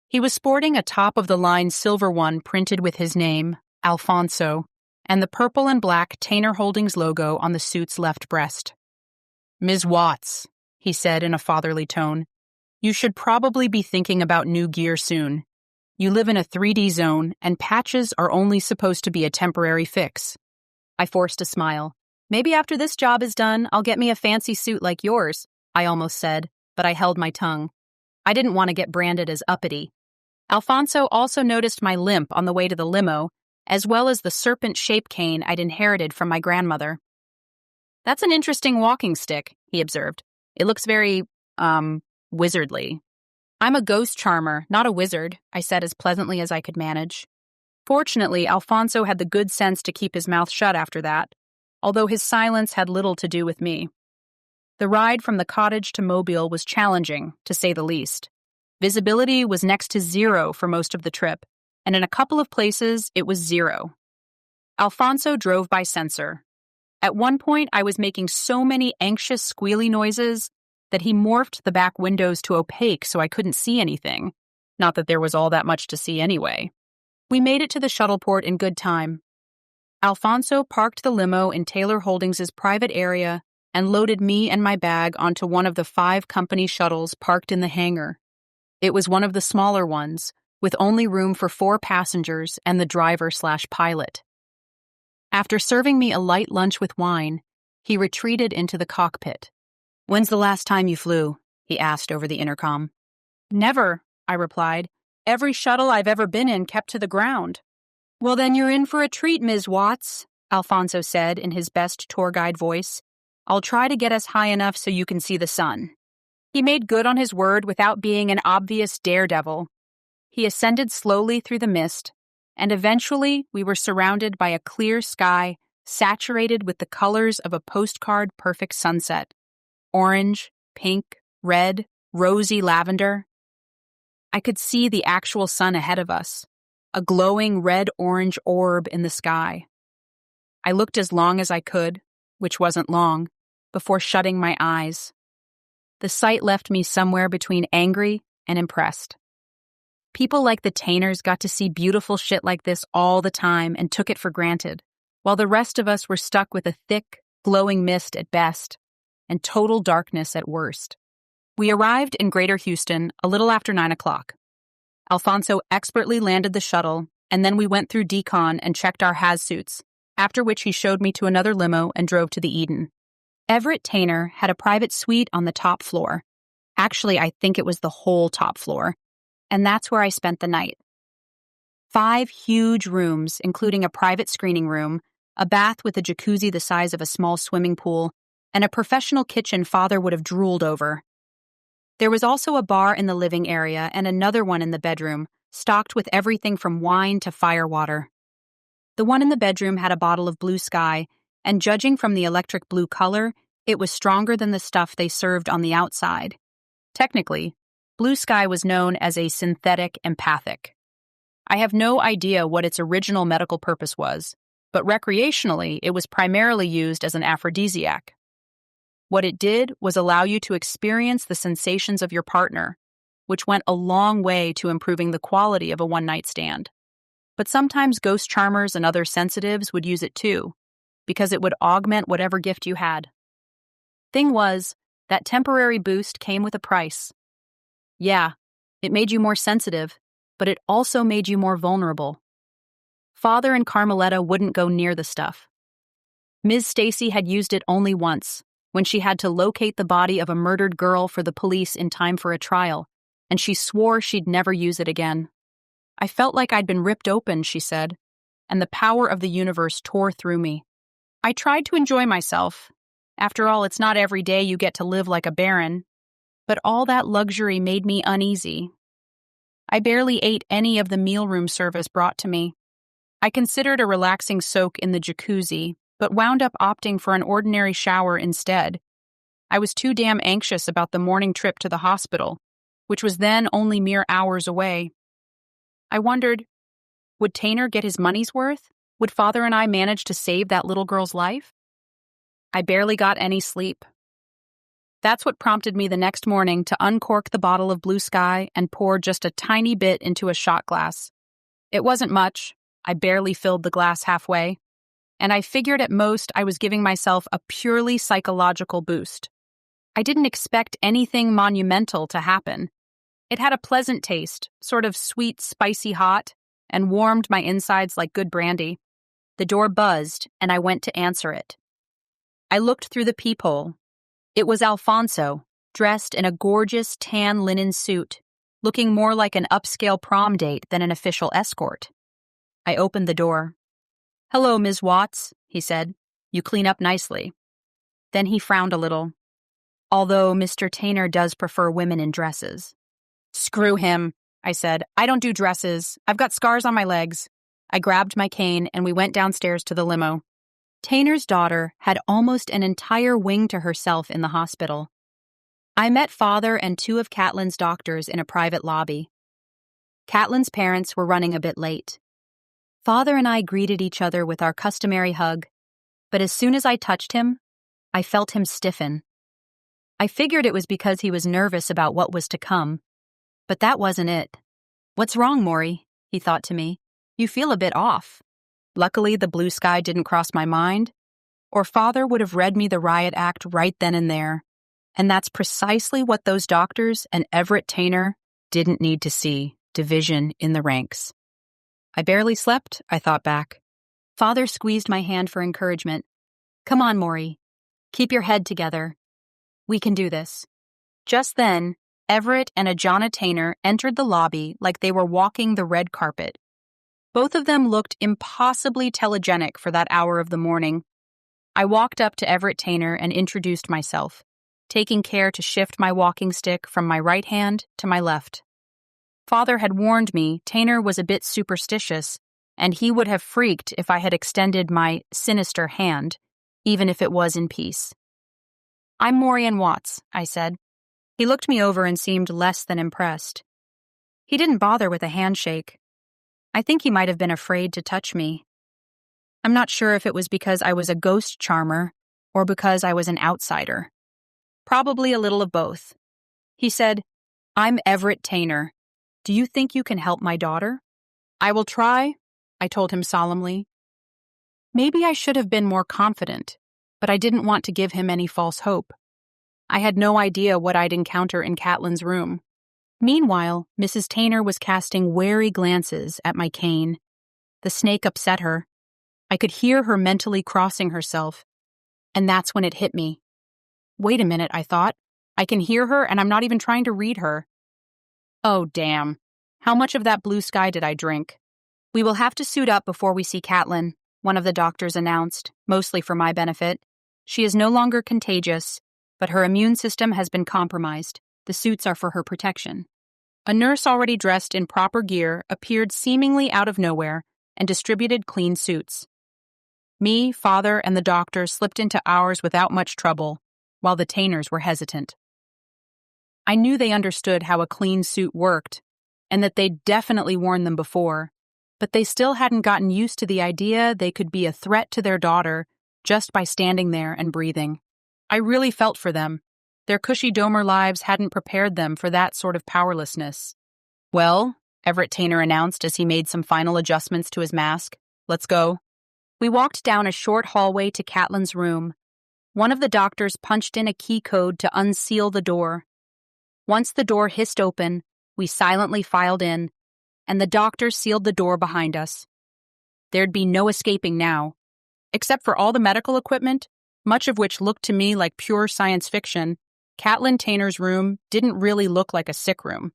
He was sporting a top-of-the-line silver one printed with his name, Alfonso, and the purple and black Taynor Holdings logo on the suit's left breast. "Ms. Watts," he said in a fatherly tone, "you should probably be thinking about new gear soon. You live in a 3D zone, and patches are only supposed to be a temporary fix." I forced a smile. "Maybe after this job is done, I'll get me a fancy suit like yours," I almost said, but I held my tongue. I didn't want to get branded as uppity. Alfonso also noticed my limp on the way to the limo, as well as the serpent-shaped cane I'd inherited from my grandmother. "That's an interesting walking stick," he observed. "It looks very, wizardly." "I'm a ghost charmer, not a wizard," I said as pleasantly as I could manage. Fortunately, Alfonso had the good sense to keep his mouth shut after that, although his silence had little to do with me. The ride from the cottage to Mobile was challenging, to say the least. Visibility was next to zero for most of the trip, and in a couple of places, it was zero. Alfonso drove by sensor. At one point, I was making so many anxious, squealy noises that he morphed the back windows to opaque so I couldn't see anything. Not that there was all that much to see anyway. We made it to the shuttle port in good time. Alfonso parked the limo in Taylor Holdings' private area and loaded me and my bag onto one of the 5 company shuttles parked in the hangar. It was one of the smaller ones, with only room for 4 passengers and the driver/pilot. After serving me a light lunch with wine, he retreated into the cockpit. "When's the last time you flew?" he asked over the intercom. "Never," I replied. "Every shuttle I've ever been in kept to the ground." "Well, then you're in for a treat, Ms. Watts," Alfonso said in his best tour guide voice. "I'll try to get us high enough so you can see the sun." He made good on his word without being an obvious daredevil. He ascended slowly through the mist, and eventually we were surrounded by a clear sky saturated with the colors of a postcard-perfect sunset. Orange, pink, red, rosy lavender. I could see the actual sun ahead of us, a glowing red-orange orb in the sky. I looked as long as I could, which wasn't long, before shutting my eyes. The sight left me somewhere between angry and impressed. People like the Taynors got to see beautiful shit like this all the time and took it for granted, while the rest of us were stuck with a thick, glowing mist at best, and total darkness at worst. We arrived in Greater Houston a little after 9 o'clock. Alfonso expertly landed the shuttle, and then we went through decon and checked our Haz suits, after which he showed me to another limo and drove to the Eden. Everett Taynor had a private suite on the top floor. Actually, I think it was the whole top floor, and that's where I spent the night. 5 huge rooms, including a private screening room, a bath with a jacuzzi the size of a small swimming pool, and a professional kitchen Father would have drooled over. There was also a bar in the living area and another one in the bedroom, stocked with everything from wine to firewater. The one in the bedroom had a bottle of blue sky, and judging from the electric blue color, it was stronger than the stuff they served on the outside. Technically, blue sky was known as a synthetic empathic. I have no idea what its original medical purpose was, but recreationally, it was primarily used as an aphrodisiac. What it did was allow you to experience the sensations of your partner, which went a long way to improving the quality of a one-night stand. But sometimes ghost charmers and other sensitives would use it too, because it would augment whatever gift you had. Thing was, that temporary boost came with a price. Yeah, it made you more sensitive, but it also made you more vulnerable. Father and Carmeletta wouldn't go near the stuff. Ms. Stacy had used it only once, when she had to locate the body of a murdered girl for the police in time for a trial, and she swore she'd never use it again. I felt like I'd been ripped open, she said, and the power of the universe tore through me. I tried to enjoy myself. After all, it's not every day you get to live like a baron. But all that luxury made me uneasy. I barely ate any of the mealroom service brought to me. I considered a relaxing soak in the jacuzzi, but wound up opting for an ordinary shower instead. I was too damn anxious about the morning trip to the hospital, which was then only mere hours away. I wondered, would Taynor get his money's worth? Would Father and I manage to save that little girl's life? I barely got any sleep. That's what prompted me the next morning to uncork the bottle of blue sky and pour just a tiny bit into a shot glass. It wasn't much. I barely filled the glass halfway. And I figured at most I was giving myself a purely psychological boost. I didn't expect anything monumental to happen. It had a pleasant taste, sort of sweet, spicy hot, and warmed my insides like good brandy. The door buzzed, and I went to answer it. I looked through the peephole. It was Alfonso, dressed in a gorgeous tan linen suit, looking more like an upscale prom date than an official escort. I opened the door. "Hello, Ms. Watts," he said. "You clean up nicely." Then he frowned a little. "Although Mr. Taynor does prefer women in dresses." "Screw him," I said. "I don't do dresses. I've got scars on my legs." I grabbed my cane and we went downstairs to the limo. Taynor's daughter had almost an entire wing to herself in the hospital. I met Father and two of Catlin's doctors in a private lobby. Catlin's parents were running a bit late. Father and I greeted each other with our customary hug, but as soon as I touched him, I felt him stiffen. I figured it was because he was nervous about what was to come, but that wasn't it. "What's wrong, Maury?" he thought to me. "You feel a bit off." Luckily, the blue sky didn't cross my mind, or Father would have read me the riot act right then and there. And that's precisely what those doctors and Everett Taynor didn't need to see: division in the ranks. I barely slept, I thought back. Father squeezed my hand for encouragement. "Come on, Maury. Keep your head together. We can do this." Just then, Everett and Ajana Taynor entered the lobby like they were walking the red carpet. Both of them looked impossibly telegenic for that hour of the morning. I walked up to Everett Taynor and introduced myself, taking care to shift my walking stick from my right hand to my left. Father had warned me Taynor was a bit superstitious, and he would have freaked if I had extended my sinister hand, even if it was in peace. "I'm Morian Watts," I said. He looked me over and seemed less than impressed. He didn't bother with a handshake. I think he might have been afraid to touch me. I'm not sure if it was because I was a ghost charmer or because I was an outsider. Probably a little of both. He said, "I'm Everett Taynor. Do you think you can help my daughter?" "I will try," I told him solemnly. Maybe I should have been more confident, but I didn't want to give him any false hope. I had no idea what I'd encounter in Catlin's room. Meanwhile, Mrs. Taynor was casting wary glances at my cane. The snake upset her. I could hear her mentally crossing herself, and that's when it hit me. Wait a minute, I thought. I can hear her, and I'm not even trying to read her. Oh, damn. How much of that blue sky did I drink? "We will have to suit up before we see Catlin," one of the doctors announced, mostly for my benefit. "She is no longer contagious, but her immune system has been compromised. The suits are for her protection." A nurse already dressed in proper gear appeared seemingly out of nowhere, and distributed clean suits. Me, Father, and the doctor slipped into ours without much trouble, while the Taynors were hesitant. I knew they understood how a clean suit worked, and that they'd definitely worn them before, but they still hadn't gotten used to the idea they could be a threat to their daughter just by standing there and breathing. I really felt for them. Their cushy domer lives hadn't prepared them for that sort of powerlessness. "Well," Everett Taynor announced as he made some final adjustments to his mask, "let's go." We walked down a short hallway to Catlin's room. One of the doctors punched in a key code to unseal the door. Once the door hissed open, we silently filed in, and the doctor sealed the door behind us. There'd be no escaping now. Except for all the medical equipment, much of which looked to me like pure science fiction, Catlin Taynor's room didn't really look like a sick room.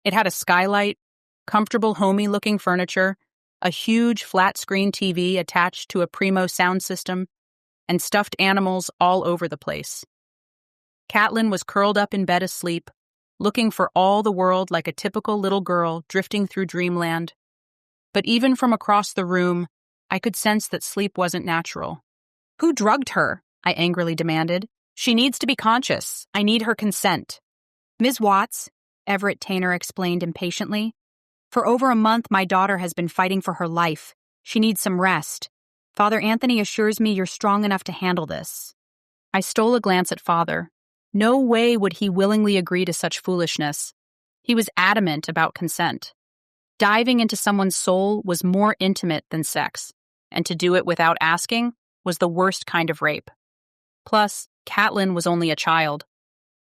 It had a skylight, comfortable homey-looking furniture, a huge flat-screen TV attached to a primo sound system, and stuffed animals all over the place. Catlin was curled up in bed asleep, looking for all the world like a typical little girl drifting through dreamland. But even from across the room, I could sense that sleep wasn't natural. "Who drugged her?" I angrily demanded. "She needs to be conscious. I need her consent." "Ms. Watts," Everett Taynor explained impatiently, "for over a month my daughter has been fighting for her life. She needs some rest. Father Anthony assures me you're strong enough to handle this." I stole a glance at Father. No way would he willingly agree to such foolishness. He was adamant about consent. Diving into someone's soul was more intimate than sex, and to do it without asking was the worst kind of rape. Plus, Catlin was only a child.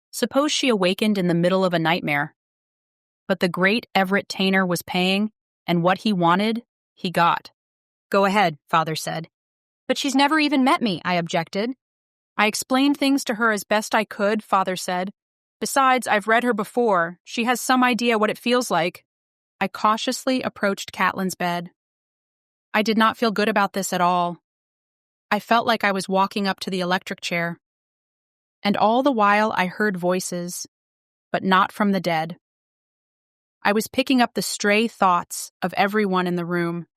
Suppose she awakened in the middle of a nightmare. But the great Everett Taynor was paying, and what he wanted, he got. "Go ahead," Father said. "But she's never even met me," I objected. "I explained things to her as best I could," Father said. "Besides, I've read her before. She has some idea what it feels like." I cautiously approached Catlin's bed. I did not feel good about this at all. I felt like I was walking up to the electric chair. And all the while I heard voices, but not from the dead. I was picking up the stray thoughts of everyone in the room.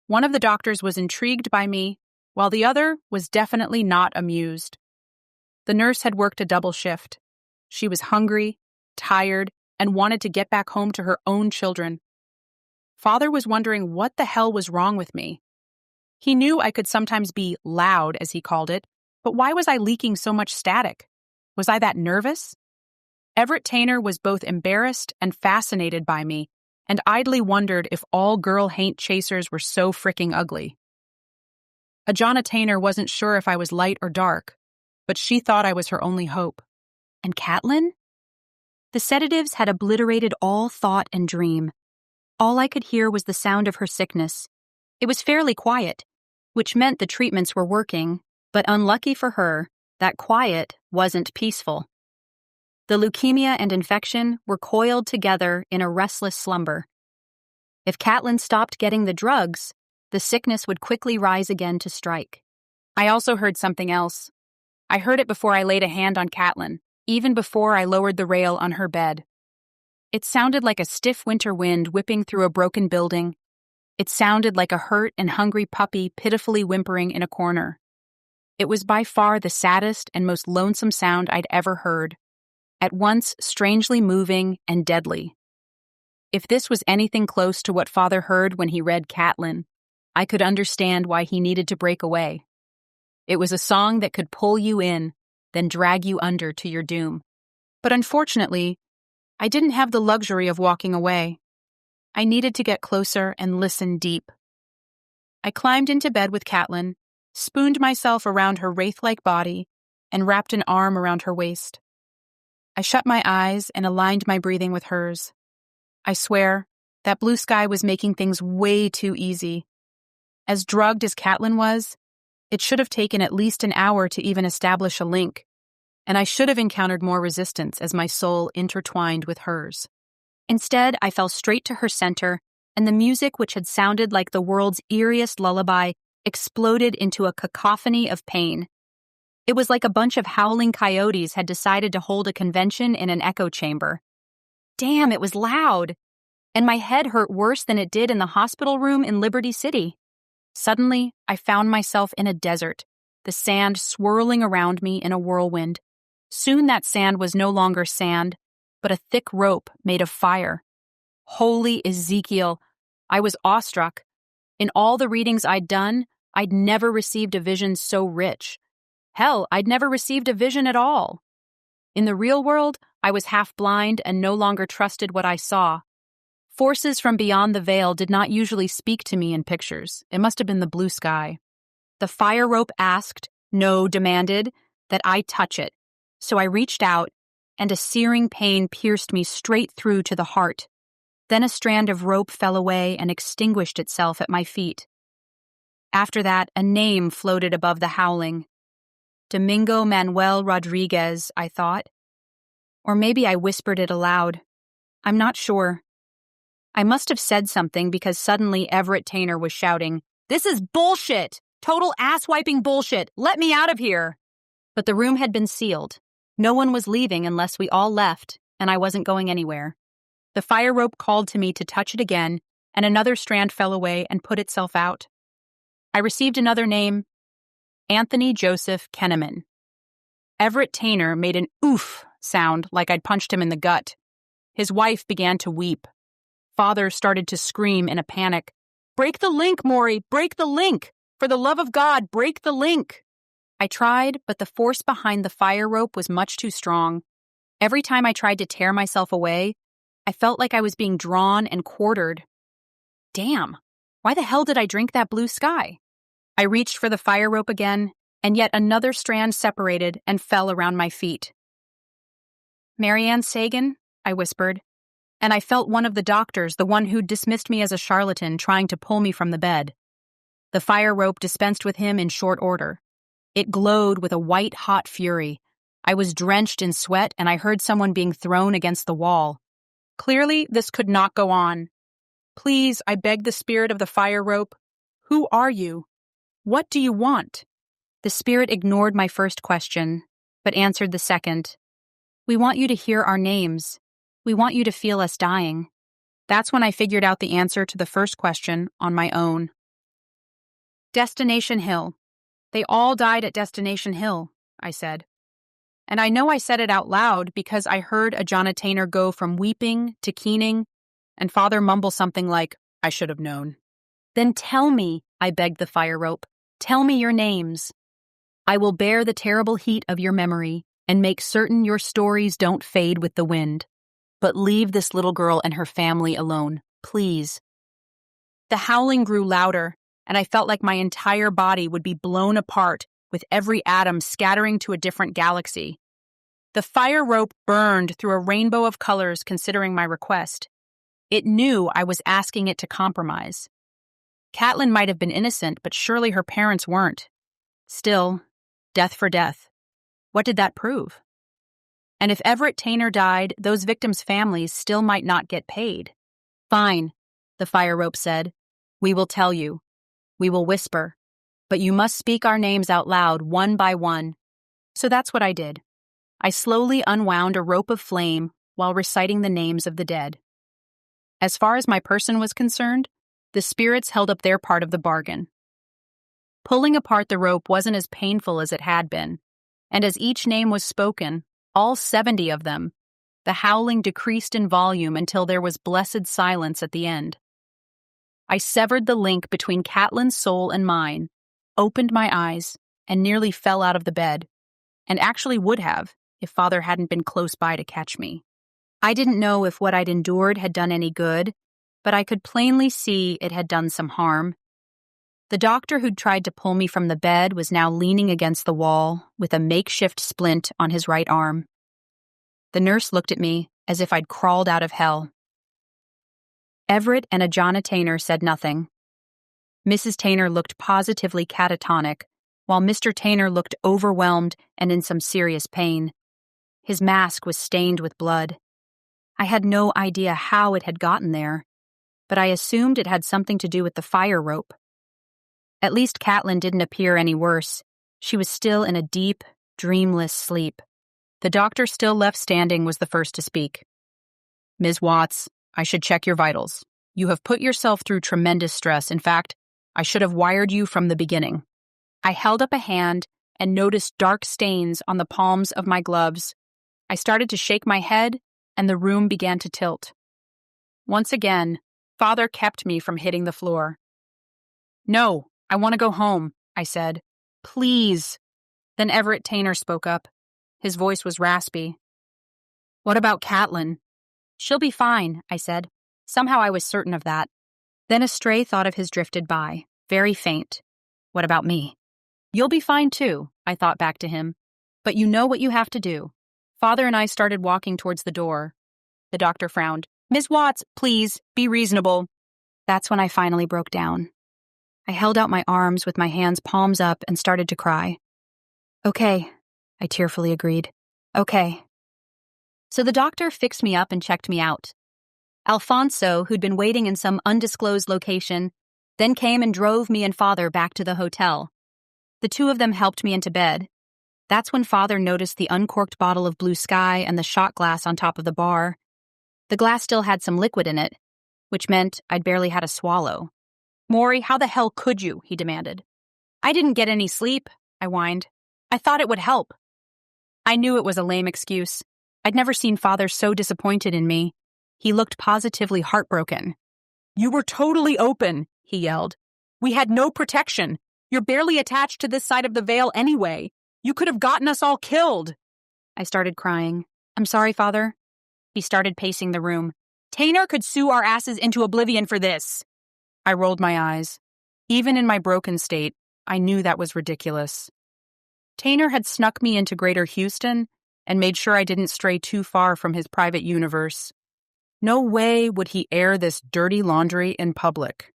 One of the doctors was intrigued by me, while the other was definitely not amused. The nurse had worked a double shift. She was hungry, tired, and wanted to get back home to her own children. Father was wondering what the hell was wrong with me. He knew I could sometimes be loud, as he called it, but why was I leaking so much static? Was I that nervous? Everett Taynor was both embarrassed and fascinated by me, and idly wondered if all girl haint chasers were so fricking ugly. Ajana Taynor wasn't sure if I was light or dark, but she thought I was her only hope. And Catlin? The sedatives had obliterated all thought and dream. All I could hear was the sound of her sickness. It was fairly quiet, which meant the treatments were working, but unlucky for her, that quiet wasn't peaceful. The leukemia and infection were coiled together in a restless slumber. If Catlin stopped getting the drugs, the sickness would quickly rise again to strike. I also heard something else. I heard it before I laid a hand on Catlin, even before I lowered the rail on her bed. It sounded like a stiff winter wind whipping through a broken building. It sounded like a hurt and hungry puppy pitifully whimpering in a corner. It was by far the saddest and most lonesome sound I'd ever heard, at once strangely moving and deadly. If this was anything close to what Father heard when he read Catlin, I could understand why he needed to break away. It was a song that could pull you in, then drag you under to your doom. But unfortunately, I didn't have the luxury of walking away. I needed to get closer and listen deep. I climbed into bed with Catlin, spooned myself around her wraith-like body, and wrapped an arm around her waist. I shut my eyes and aligned my breathing with hers. I swear, that blue sky was making things way too easy. As drugged as Catlin was, it should have taken at least an hour to even establish a link, and I should have encountered more resistance as my soul intertwined with hers. Instead, I fell straight to her center, and the music, which had sounded like the world's eeriest lullaby, exploded into a cacophony of pain. It was like a bunch of howling coyotes had decided to hold a convention in an echo chamber. Damn, it was loud! and my head hurt worse than it did in the hospital room in Liberty City. Suddenly, I found myself in a desert, the sand swirling around me in a whirlwind. Soon that sand was no longer sand, but a thick rope made of fire. Holy Ezekiel! I was awestruck. In all the readings I'd done, I'd never received a vision so rich. Hell, I'd never received a vision at all. In the real world, I was half blind and no longer trusted what I saw. Forces from beyond the veil did not usually speak to me in pictures. It must have been the blue sky. The fire rope asked, no, demanded, that I touch it. So I reached out, and a searing pain pierced me straight through to the heart. Then a strand of rope fell away and extinguished itself at my feet. After that, a name floated above the howling. Domingo Manuel Rodriguez, I thought. Or maybe I whispered it aloud. I'm not sure. I must have said something because suddenly Everett Taynor was shouting, "This is bullshit! Total ass-wiping bullshit! Let me out of here!" But the room had been sealed. No one was leaving unless we all left, and I wasn't going anywhere. The fire rope called to me to touch it again, and another strand fell away and put itself out. I received another name, Anthony Joseph Kenneman. Everett Taynor made an oof sound like I'd punched him in the gut. His wife began to weep. Father started to scream in a panic. "Break the link, Maury! Break the link! For the love of God, break the link!" I tried, but the force behind the fire rope was much too strong. Every time I tried to tear myself away, I felt like I was being drawn and quartered. Damn, why the hell did I drink that blue sky? I reached for the fire rope again, and yet another strand separated and fell around my feet. "Marianne Sagan?" I whispered, and I felt one of the doctors, the one who'd dismissed me as a charlatan, trying to pull me from the bed. The fire rope dispensed with him in short order. It glowed with a white-hot fury. I was drenched in sweat, and I heard someone being thrown against the wall. Clearly, this could not go on. "Please," I begged the spirit of the fire rope. "Who are you? What do you want?" The spirit ignored my first question, but answered the second. "We want you to hear our names. We want you to feel us dying." That's when I figured out the answer to the first question on my own. Destination Hill. They all died at Destination Hill, I said. And I know I said it out loud because I heard Ajana Taynor go from weeping to keening, and Father mumble something like, "I should have known." "Then tell me," I begged the fire rope. "Tell me your names. I will bear the terrible heat of your memory and make certain your stories don't fade with the wind. But leave this little girl and her family alone, please." The howling grew louder, and I felt like my entire body would be blown apart, with every atom scattering to a different galaxy. The fire rope burned through a rainbow of colors considering my request. It knew I was asking it to compromise. Catlin might have been innocent, but surely her parents weren't. Still, death for death. What did that prove? And if Everett Taynor died, those victims' families still might not get paid. "Fine," the fire rope said. "We will tell you. We will whisper. But you must speak our names out loud, one by one." So that's what I did. I slowly unwound a rope of flame while reciting the names of the dead. As far as my person was concerned, the spirits held up their part of the bargain. Pulling apart the rope wasn't as painful as it had been, and as each name was spoken, all 70 of them, the howling decreased in volume until there was blessed silence at the end. I severed the link between Catlin's soul and mine, opened my eyes, and nearly fell out of the bed, and actually would have if Father hadn't been close by to catch me. I didn't know if what I'd endured had done any good, but I could plainly see it had done some harm. The doctor who'd tried to pull me from the bed was now leaning against the wall with a makeshift splint on his right arm. The nurse looked at me as if I'd crawled out of hell. Everett and Ajana Taynor said nothing. Mrs. Taynor looked positively catatonic, while Mr. Taynor looked overwhelmed and in some serious pain. His mask was stained with blood. I had no idea how it had gotten there, but I assumed it had something to do with the fire rope. At least Catlin didn't appear any worse. She was still in a deep, dreamless sleep. The doctor still left standing was the first to speak. "Ms. Watts, I should check your vitals. You have put yourself through tremendous stress. In fact, I should have wired you from the beginning." I held up a hand and noticed dark stains on the palms of my gloves. I started to shake my head, and the room began to tilt. Once again, Father kept me from hitting the floor. "No, I want to go home," I said. "Please." Then Everett Taynor spoke up. His voice was raspy. "What about Catlin?" "She'll be fine," I said. Somehow I was certain of that. Then a stray thought of his drifted by, very faint. "What about me?" "You'll be fine too," I thought back to him. "But you know what you have to do." Father and I started walking towards the door. The doctor frowned. "Ms. Watts, please, be reasonable." That's when I finally broke down. I held out my arms with my hands palms up and started to cry. "Okay," I tearfully agreed. "Okay." So the doctor fixed me up and checked me out. Alfonso, who'd been waiting in some undisclosed location, then came and drove me and Father back to the hotel. The two of them helped me into bed. That's when Father noticed the uncorked bottle of blue sky and the shot glass on top of the bar. The glass still had some liquid in it, which meant I'd barely had a swallow. "Maury, how the hell could you?" he demanded. "I didn't get any sleep," I whined. "I thought it would help." I knew it was a lame excuse. I'd never seen Father so disappointed in me. He looked positively heartbroken. "You were totally open," he yelled. "We had no protection. You're barely attached to this side of the veil anyway. You could have gotten us all killed." I started crying. "I'm sorry, Father." He started pacing the room. "Taynor could sue our asses into oblivion for this." I rolled my eyes. Even in my broken state, I knew that was ridiculous. Taynor had snuck me into Greater Houston and made sure I didn't stray too far from his private universe. No way would he air this dirty laundry in public.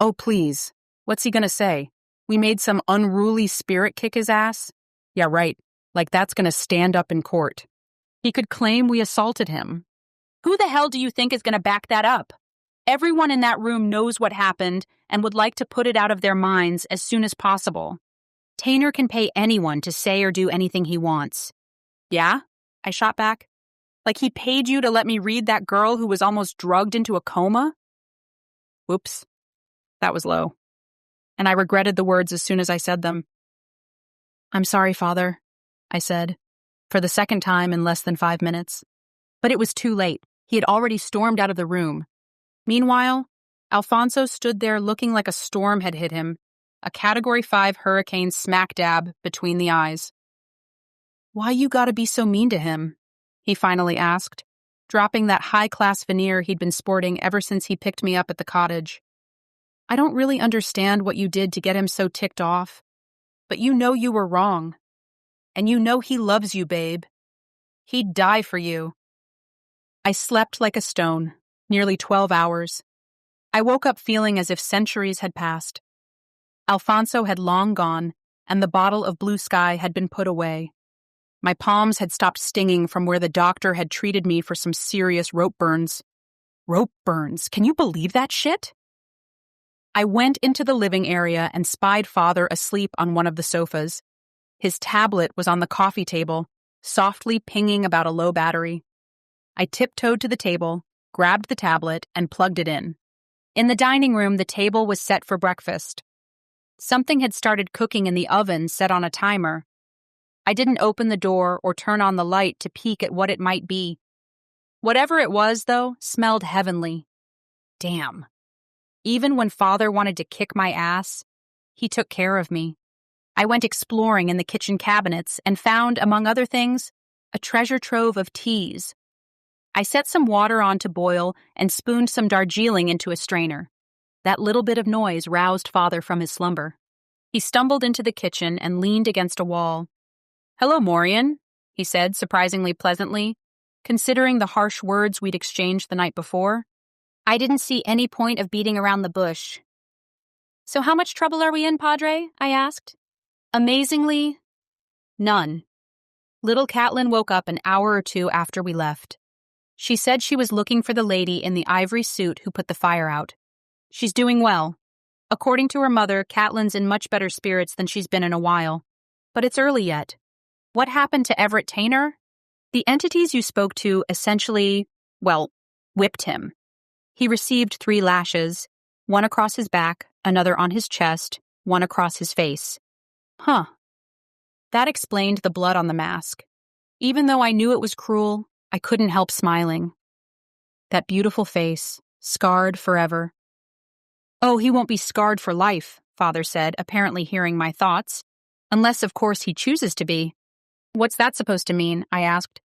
Oh, please. What's he gonna say? We made some unruly spirit kick his ass? Yeah, right. Like that's gonna stand up in court. He could claim we assaulted him. Who the hell do you think is gonna back that up? Everyone in that room knows what happened and would like to put it out of their minds as soon as possible. Taynor can pay anyone to say or do anything he wants. Yeah? I shot back. Like he paid you to let me read that girl who was almost drugged into a coma? Whoops. That was low. And I regretted the words as soon as I said them. "I'm sorry, Father," I said, for the second time in less than 5 minutes. But it was too late. He had already stormed out of the room. Meanwhile, Alfonso stood there looking like a storm had hit him, a Category 5 hurricane smack dab between the eyes. "Why you gotta be so mean to him?" he finally asked, dropping that high-class veneer he'd been sporting ever since he picked me up at the cottage. "I don't really understand what you did to get him so ticked off, but you know you were wrong. And you know he loves you, babe. He'd die for you." I slept like a stone, nearly 12 hours. I woke up feeling as if centuries had passed. Alfonso had long gone, and the bottle of blue sky had been put away. My palms had stopped stinging from where the doctor had treated me for some serious rope burns. Rope burns, can you believe that shit? I went into the living area and spied Father asleep on one of the sofas. His tablet was on the coffee table, softly pinging about a low battery. I tiptoed to the table, grabbed the tablet, and plugged it in. In the dining room, the table was set for breakfast. Something had started cooking in the oven set on a timer. I didn't open the door or turn on the light to peek at what it might be. Whatever it was, though, smelled heavenly. Damn. Even when Father wanted to kick my ass, he took care of me. I went exploring in the kitchen cabinets and found, among other things, a treasure trove of teas. I set some water on to boil and spooned some Darjeeling into a strainer. That little bit of noise roused Father from his slumber. He stumbled into the kitchen and leaned against a wall. "Hello, Morian," he said, surprisingly pleasantly, considering the harsh words we'd exchanged the night before. I didn't see any point of beating around the bush. "So how much trouble are we in, Padre?" I asked. Amazingly, none. Little Catlin woke up an hour or two after we left. She said she was looking for the lady in the ivory suit who put the fire out. She's doing well. According to her mother, Catlin's in much better spirits than she's been in a while. But it's early yet. What happened to Everett Taynor? The entities you spoke to essentially, well, whipped him. He received 3 lashes, one across his back, another on his chest, one across his face. Huh. That explained the blood on the mask. Even though I knew it was cruel, I couldn't help smiling. That beautiful face, scarred forever. Oh, he won't be scarred for life, Father said, apparently hearing my thoughts. Unless, of course, he chooses to be. What's that supposed to mean? I asked.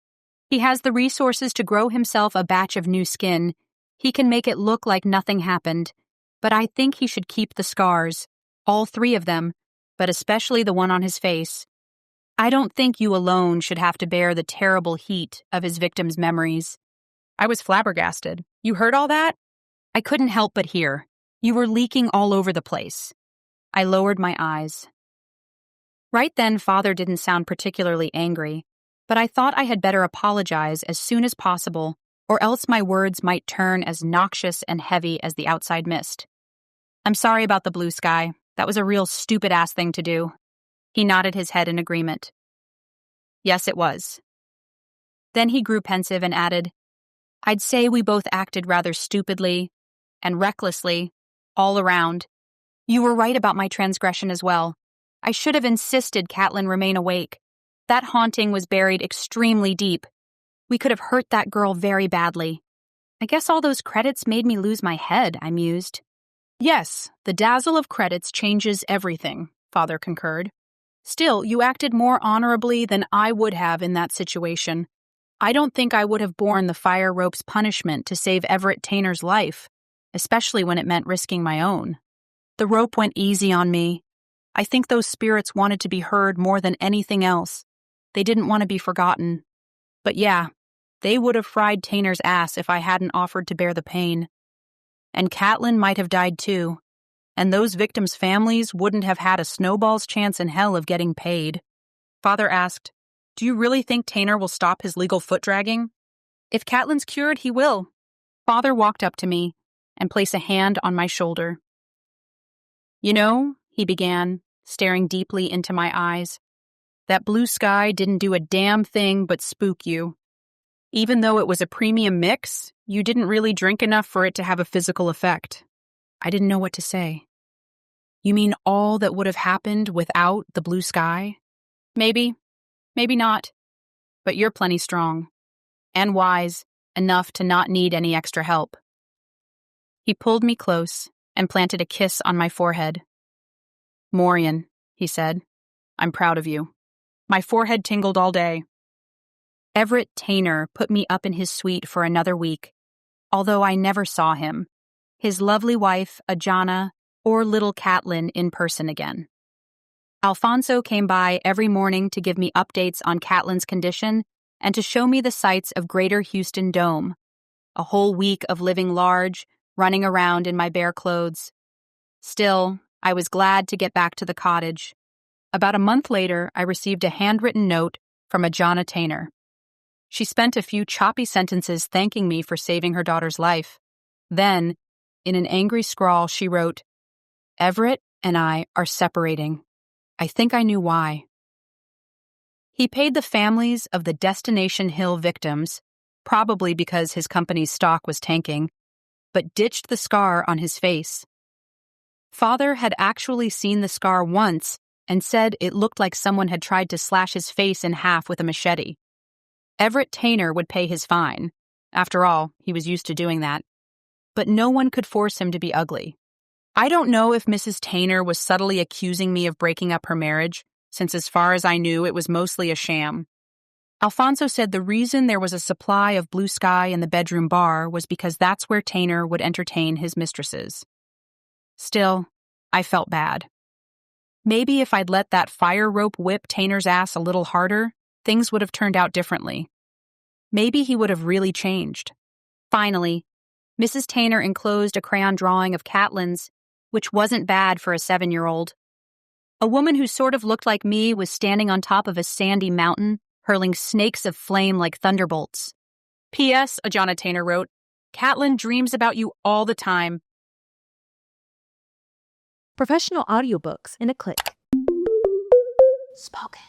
He has the resources to grow himself a batch of new skin. He can make it look like nothing happened. But I think he should keep the scars, all 3 of them, but especially the one on his face. I don't think you alone should have to bear the terrible heat of his victims' memories. I was flabbergasted. You heard all that? I couldn't help but hear. You were leaking all over the place. I lowered my eyes. Right then, Father didn't sound particularly angry, but I thought I had better apologize as soon as possible, or else my words might turn as noxious and heavy as the outside mist. I'm sorry about the blue sky. That was a real stupid-ass thing to do. He nodded his head in agreement. Yes, it was. Then he grew pensive and added, I'd say we both acted rather stupidly and recklessly, all around. You were right about my transgression as well. I should have insisted Catlin remain awake. That haunting was buried extremely deep. We could have hurt that girl very badly. I guess all those credits made me lose my head, I mused. Yes, the dazzle of credits changes everything, Father concurred. Still, you acted more honorably than I would have in that situation. I don't think I would have borne the fire rope's punishment to save Everett Taynor's life, especially when it meant risking my own. The rope went easy on me. I think those spirits wanted to be heard more than anything else. They didn't want to be forgotten. But yeah, they would have fried Taynor's ass if I hadn't offered to bear the pain. And Catlin might have died too. And those victims' families wouldn't have had a snowball's chance in hell of getting paid. Father asked, Do you really think Taynor will stop his legal foot-dragging? If Catlin's cured, he will. Father walked up to me and placed a hand on my shoulder. You know, he began, staring deeply into my eyes, that blue sky didn't do a damn thing but spook you. Even though it was a premium mix, you didn't really drink enough for it to have a physical effect. I didn't know what to say. You mean all that would have happened without the blue sky? Maybe, maybe not. But you're plenty strong. And wise, enough to not need any extra help. He pulled me close and planted a kiss on my forehead. Morian, he said, I'm proud of you. My forehead tingled all day. Everett Taynor put me up in his suite for another week, although I never saw him, his lovely wife, Ajana, or little Catlin in person again. Alfonso came by every morning to give me updates on Catlin's condition and to show me the sights of Greater Houston Dome, a whole week of living large, running around in my bare clothes. Still, I was glad to get back to the cottage. About a month later, I received a handwritten note from Ajana Taynor. She spent a few choppy sentences thanking me for saving her daughter's life. Then, in an angry scrawl, she wrote, Everett and I are separating. I think I knew why. He paid the families of the Destination Hill victims, probably because his company's stock was tanking, but ditched the scar on his face. Father had actually seen the scar once and said it looked like someone had tried to slash his face in half with a machete. Everett Taynor would pay his fine. After all, he was used to doing that. But no one could force him to be ugly. I don't know if Mrs. Taynor was subtly accusing me of breaking up her marriage, since as far as I knew, it was mostly a sham. Alfonso said the reason there was a supply of blue sky in the bedroom bar was because that's where Taynor would entertain his mistresses. Still, I felt bad. Maybe if I'd let that fire rope whip Taynor's ass a little harder, things would have turned out differently. Maybe he would have really changed. Finally, Mrs. Taynor enclosed a crayon drawing of Catlin's, which wasn't bad for a 7-year-old. A woman who sort of looked like me was standing on top of a sandy mountain, hurling snakes of flame like thunderbolts. P.S., Ajana Taynor wrote, Catlin dreams about you all the time. Professional audiobooks in a click. Spoken.